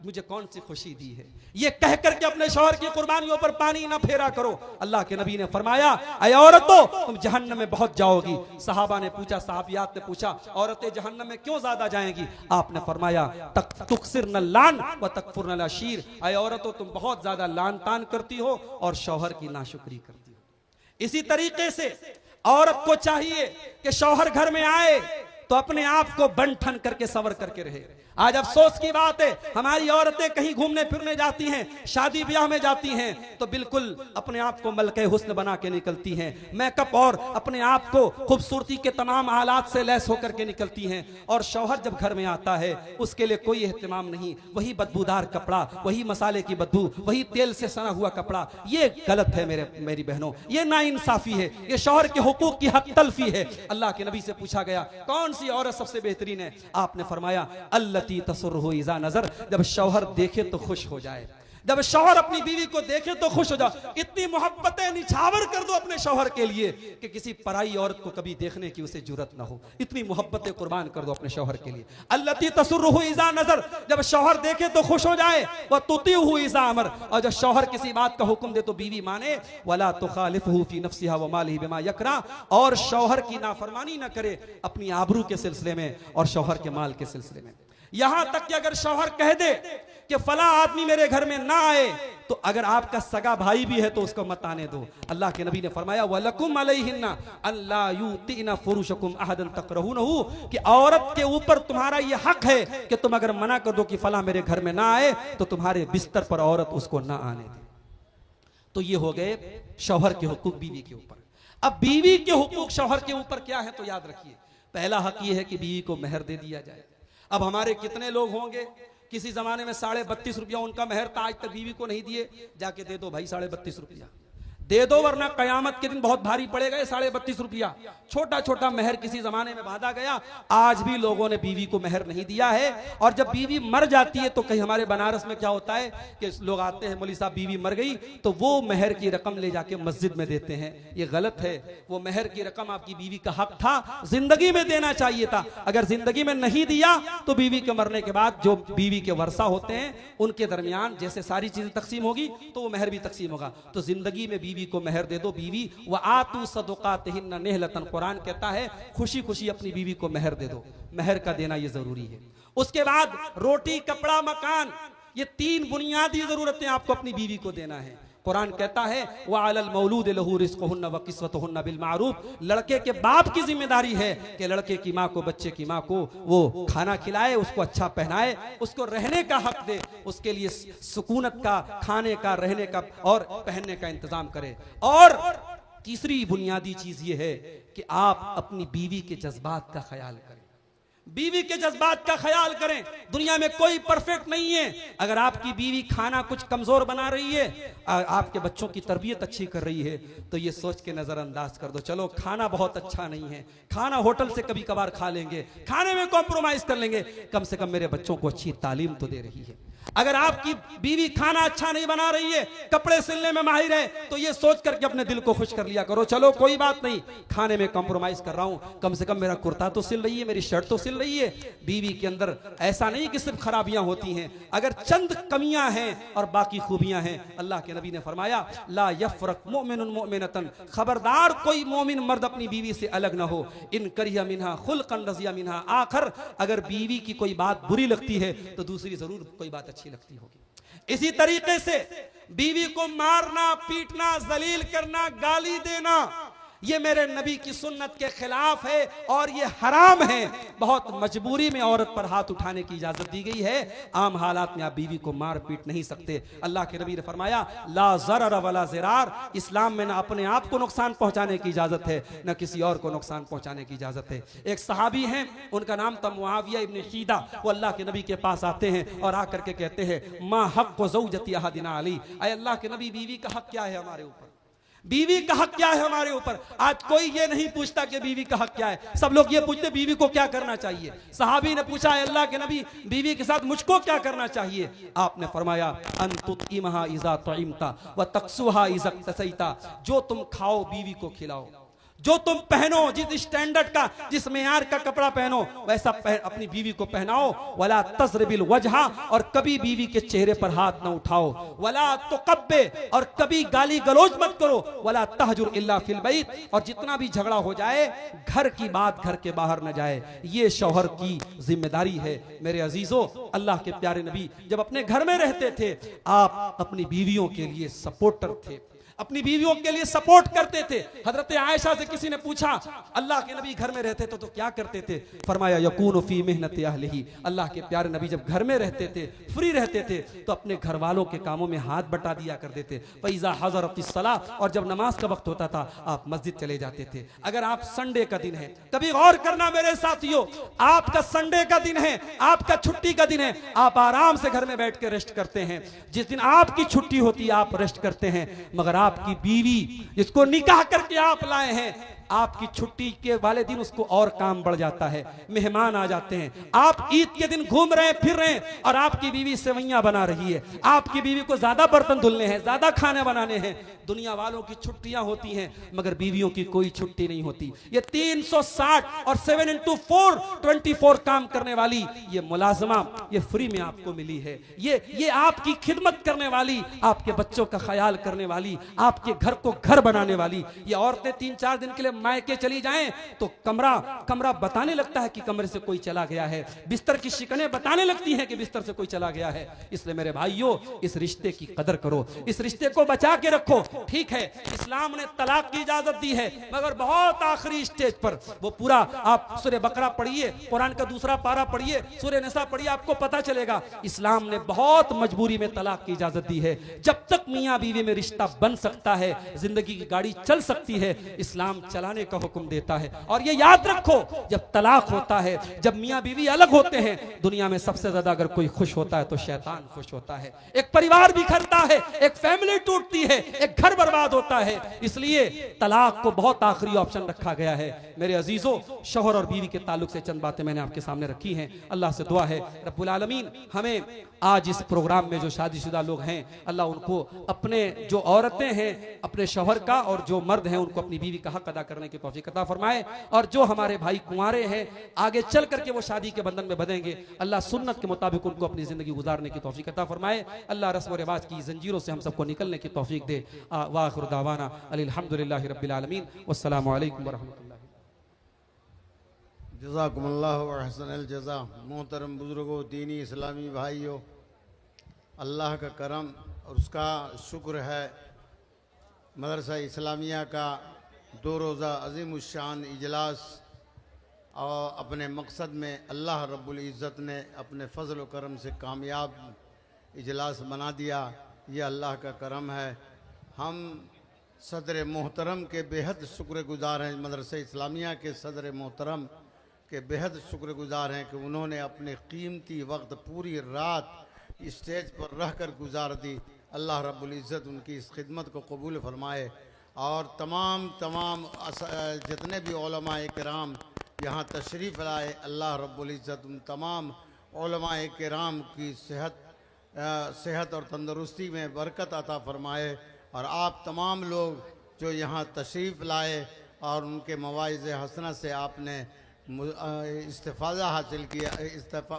मुझे कौन सी खुशी दी है। ये कह करके अपने शौहर की कुर्बानियों पर पानी ना फेरा करो। अल्लाह के नबी ने फरमाया, ऐ औरतों तुम जहन्नम में बहुत जाओगी। सहाबा ने पूछा, सहाबियात ने पूछा, औरतें जहन्नम में क्यों ज्यादा जाएंगी? आपने फरमाया, तुक्सिरन लान व तकफुरन अशीर, ऐ औरतों तुम बहुत ज्यादा लान तान करती हो और शौहर की नाशुक्री करती हो। इसी तरीके से औरत को चाहिए कि शौहर घर में आए तो अपने आप को बन ठन करके सवर करके रहे। आज अफसोस की बात है, हमारी औरतें कहीं घूमने फिरने जाती हैं, शादी ब्याह में जाती हैं तो बिल्कुल अपने आप को मलके हुस्न बना के निकलती हैं, मेकअप और अपने आप को खूबसूरती के तमाम आलात से लैस होकर के निकलती हैं। और शौहर जब घर में आता है उसके लिए कोई एहतमाम नहीं, वही बदबूदार कपड़ा, वही मसाले की बदबू, वही तेल से सना हुआ कपड़ा। ये गलत है मेरी बहनों, ये नाइंसाफी है, ये शौहर के हुकूक की हक तलफी है। अल्लाह के नबी से पूछा गया, कौन सी औरत सबसे बेहतरीन है? आपने फरमाया, तसुर्रहु इज़ा नज़र, जब शौहर देखे तो खुश हो जाए, जब शौहर अपनी बीवी को देखे तो खुश हो जाए। इतनी मोहब्बतें निछावर कर दो अपने शौहर के लिए कि किसी पराई औरत को कभी देखने की उसे जुर्रत ना हो। इतनी मोहब्बतें कुर्बान कर दो अपने शौहर के लिए। अल्लती तसुर्रहु इज़ा नज़र, जब शौहर देखे तो खुश हो जाए। व तुतीहु इज़ा अमर, और जब शौहर किसी बात का हुक्म दे तो बीवी माने। वला तुखालिफहु फी नफ्सिहा व मालिही बिमा यकरा, और शौहर की नाफरमानी ना करे अपनी आबरू के सिलसिले में और शौहर के माल के सिलसिले में। यहां तक कि अगर शौहर कह दे कि फला आदमी मेरे घर में ना आए, तो अगर आपका सगा भाई भी है तो उसको मत आने दो। अल्लाह के नबी ने फरमाया, वलकुम अलैहिन्ना अल्ला युतीना फुरुशकुम अहदन तकरहुनहु, कि औरत के ऊपर तुम्हारा यह हक है कि तुम अगर मना कर दो कि फला मेरे घर में ना आए तो तुम्हारे बिस्तर पर औरत उसको ना आने दे। तो ये हो गए शौहर के हुकूक बीवी के ऊपर। अब बीवी के हुकूक शौहर के ऊपर क्या है तो याद रखिए, पहला हक ये है कि बीवी को मेहर दे दिया जाए। अब हमारे कितने लोग होंगे, किसी जमाने में 32.5 रुपया उनका मेहर था, आज तक बीवी को नहीं दिए, जाके दे दो भाई 32.5 रुपया दे दो, वरना कयामत के दिन बहुत भारी पड़ेगा। 32.5 रुपया छोटा छोटा मेहर किसी जमाने में बांधा गया, आज भी लोगों ने बीवी को मेहर नहीं दिया है। और जब बीवी मर जाती है तो कहीं हमारे बनारस में क्या होता है कि लोग आते हैं, मौलवी साहब बीवी मर गई, तो वो मेहर की रकम ले जाके मस्जिद में देते हैं। ये गलत है। वो मेहर की रकम आपकी बीवी का हक था, जिंदगी में देना चाहिए था। अगर जिंदगी में नहीं दिया तो बीवी के मरने के बाद जो बीवी के वर्षा होते हैं उनके दरमियान जैसे सारी चीजें तकसीम होगी तो वो मेहर भी तकसीम होगा। तो जिंदगी में बीवी बीवी को मेहर दे दो। बीवी व आतू सदुकातिहिन्ना निहलतन, कुरान कहता है खुशी खुशी अपनी बीवी को मेहर दे दो। मेहर का देना ये जरूरी है। उसके बाद रोटी, कपड़ा, मकान, ये 3 बुनियादी जरूरतें आपको अपनी बीवी को देना है। कुरान कहता है व अलल मौलूद लहू रिज़्क़ुहुन्ना व किस्वतुहुन्ना बिल मारूफ, लड़के के बाप की जिम्मेदारी है कि लड़के की माँ को, बच्चे की माँ को वो खाना खिलाए, उसको अच्छा पहनाए, उसको रहने का हक दे, उसके लिए सुकूनत का, खाने का, रहने का और पहनने का इंतजाम करे। और तीसरी बुनियादी चीज ये है कि आप अपनी बीवी के जज्बात का ख्याल करें। बीवी के जज्बात का ख्याल करें। दुनिया में कोई परफेक्ट नहीं है। अगर आपकी बीवी खाना कुछ कमजोर बना रही है, आपके बच्चों की तरबियत अच्छी कर रही है, तो ये सोच के नजरअंदाज कर दो, चलो खाना बहुत अच्छा नहीं है, खाना होटल से कभी कभार खा लेंगे, खाने में कॉम्प्रोमाइज कर लेंगे, कम से कम मेरे बच्चों को अच्छी तालीम तो दे रही है। अगर आपकी बीवी खाना अच्छा नहीं बना रही है, कपड़े सिलने में माहिर है, तो ये सोच करके अपने दिल को खुश कर लिया करो, चलो कोई बात नहीं, खाने में कॉम्प्रोमाइज कर रहा हूं, कम से कम मेरा कुर्ता तो सिल रही है, मेरी शर्ट तो सिल रही है। बीवी के अंदर ऐसा नहीं कि सिर्फ खराबियां होती हैं, अगर चंद कमियां हैं और बाकी खूबियां हैं। अल्लाह के नबी ने फरमाया ला यफरक मोमिनुन मोमिनतन, खबरदार कोई मोमिन मर्द अपनी बीवी से अलग ना हो। इन करिया मिन्हा खुल्कन रज़िया मिन्हा आखर, अगर बीवी की कोई बात बुरी लगती है तो दूसरी जरूर कोई बात अच्छी लगती होगी। इसी तरीके से बीवी को मारना, पीटना, जलील करना, गाली देना, ये मेरे नबी की सुन्नत के खिलाफ है और ये हराम है। बहुत मजबूरी में औरत पर हाथ उठाने की इजाजत दी गई है। आम हालात में आप बीवी को मार पीट नहीं सकते। अल्लाह के नबी ने फरमाया ला ज़रर वला ज़िरार, इस्लाम में ना अपने आप को नुकसान पहुंचाने की इजाजत है, न किसी और को नुकसान पहुंचाने की इजाजत है। एक सहाबी हैं, उनका नाम था मुआविया इब्न शीदा, वो अल्लाह के नबी के पास आते हैं और आकर के कहते हैं मा हक़्क़ु ज़ौजती अहदिना अली, ऐ अल्लाह के नबी बीवी का हक क्या है हमारे ऊपर, बीवी का हक क्या है हमारे ऊपर। आज कोई ये नहीं पूछता कि बीवी का हक क्या है, सब लोग ये पूछते बीवी को क्या करना चाहिए। सहाबी ने पूछा है अल्लाह के नबी बीवी के साथ मुझको क्या करना चाहिए। आपने फरमाया अन तुतइमहा इज़ा तुइमता व तक्सुहा इज़ा तसैता, जो तुम खाओ बीवी को खिलाओ, जो तुम पहनो, जिस स्टैंडर्ड का, जिस मेयार का कपड़ा पहनो वैसा अपनी बीवी को पहनाओ। वला तज़रिबिल वजहा, और कभी बीवी के चेहरे पर हाथ न उठाओ। वला तुकब्बे, और कभी गाली गलौज मत करो। वला तहजुर इल्ला फिल बैत, और जितना भी झगड़ा हो जाए घर की बात घर के बाहर न जाए, ये शौहर की जिम्मेदारी है। मेरे अजीजों, अल्लाह के प्यारे नबी जब अपने घर में रहते थे, आप अपनी बीवियों के लिए सपोर्टर थे, अपनी बीवियों के लिए सपोर्ट करते थे। हजरत आयशा से किसी ने पूछा अल्लाह के नबी घर में रहते तो क्या करते थे, फरमाया यकूनु फी मेहनति अहलिही, अल्लाह के प्यारे नबी जब घर में रहते थे, फ्री रहते थे, तो अपने घर वालों के कामों में हाथ बटा दिया करते थे। फैज़ा हज़रतिस सलाह, और जब नमाज का वक्त होता था आप मस्जिद चले जाते थे। अगर आप संडे का दिन है, कभी गौर करना मेरे साथियों, आपका संडे का दिन है, आपका छुट्टी का दिन है, आप आराम से घर में बैठ के रेस्ट करते हैं। जिस दिन आपकी छुट्टी होती है आप रेस्ट करते हैं, मगर आपकी बीवी जिसको निकाह करके आप लाए हैं, आपकी छुट्टी के वाले दिन उसको और काम बढ़ जाता है, मेहमान आ जाते हैं। आप ईद के दिन घूम रहे हैं, फिर रहे हैं, और आपकी बीवी सेवैयां बना रही है, आपकी बीवी को ज्यादा बर्तन धुलने हैं, ज्यादा खाने बनाने हैं। दुनिया वालों की छुट्टियां होती हैं मगर बीवियों की कोई छुट्टी नहीं होती। ये 360 और 7 into 4 24 काम करने वाली ये मुलाजमा ये फ्री में आपको मिली है। ये आपकी खिदमत करने वाली, आपके बच्चों का ख्याल करने वाली, आपके घर को घर बनाने वाली ये औरतें 3-4 दिन के लिए मायके चली जाएं तो कमरा बताने लगता है कि कमरे से कोई चला गया है, बिस्तर की शिकनें बताने लगती हैं कि बिस्तर से कोई चला गया है। इसलिए मेरे भाइयों, इस रिश्ते की कदर करो, इस रिश्ते को बचा के रखो। ठीक है, इस्लाम ने तलाक की इजाजत दी है, मगर बहुत आखिरी स्टेज पर। वो पूरा आप सूरह बकरा पढ़िए, कुरान का दूसरा पारा पढ़िए, सूरह निसा पढ़िए, आपको पता चलेगा इस्लाम ने बहुत मजबूरी में तलाक की इजाजत दी है। जब तक मियां बीवी में रिश्ता बन सकता है, जिंदगी की गाड़ी चल सकती है, इस्लाम चलाने का हुक्म देता है। और ये याद रखो, जब तलाक होता है, जब मियां बीवी अलग होते हैं, दुनिया में सबसे ज्यादा अगर कोई खुश होता है तो शैतान खुश होता है। एक परिवार बिखरता है, एक फैमिली टूटती है, एक घर बर्बाद होता है। इसलिए तलाक को बहुत आखिरी ऑप्शन रखा गया है। मेरे अजीजों, शौहर और बीवी के ताल्लुक से चंद बातें मैंने आपके सामने रखी हैं। अल्लाह से दुआ है रब्बुल आलमीन हमें आज इस प्रोग्राम में जो शादीशुदा लोग हैं, अल्लाह उनको अपने जो औरतें हैं अपने शौहर का और जो मर्द हैं उनको अपनी बीवी का हक अदा करने करने की तौफीक अता फरमाए। और जो हमारे भाई कुंवारे हैं आगे चल करके वो शादी के बंधन में बंधेंगे, अल्लाह सुन्नत के मुताबिक उनको अपनी जिंदगी गुजारने की तौफीक अता फरमाए। अल्लाह रस्म व रिवाज की जंजीरों से हम सबको निकलने की तौफीक दे। वाखिर दावाना अल्हम्दुलिल्लाहि रब्बिल आलमीन वस्सलामु अलैकुम वरहमतुल्लाहि। जज़ाकुमुल्लाहु व अहसनल जज़ा। मोहतरम बुज़ुर्गों, दीनी इस्लामी भाइयों, अल्लाह का करम और उसका शुक्र है, मदरसा इस्लामिया का 2 रोज़ा अज़ीमुश्शान इजलास और अपने मकसद में अल्लाह रब्बुल इज़्ज़त ने अपने फ़ज़ल व करम से कामयाब इजलास बना दिया। ये अल्लाह का करम है। हम सदर मोहतरम के बेहद शुक्रगुज़ार हैं, मदरसा इस्लामिया के सदर मोहतरम के बेहद शुक्रगुज़ार हैं कि उन्होंने अपने कीमती वक्त पूरी रात स्टेज पर रह कर गुजार दी। अल्लाह रब्बुल इज़्ज़त उनकी इस खिदमत को कबूल फरमाए। और तमाम जितने भी उलमाए किराम यहाँ तशरीफ़ लाए, अल्लाह रब्बुल इज़्ज़त उन तमाम उलमाए किराम की सेहत और तंदरुस्ती में बरकत अता फरमाए। और आप तमाम लोग जो यहाँ तशरीफ़ लाए और उनके मवाइज़ हसना से आपने इस्तिफ़ादा हासिल किया,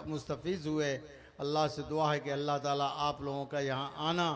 मुस्तफ़ीज़ हुए, अल्लाह से दुआ है कि अल्लाह ताला आप लोगों का यहाँ आना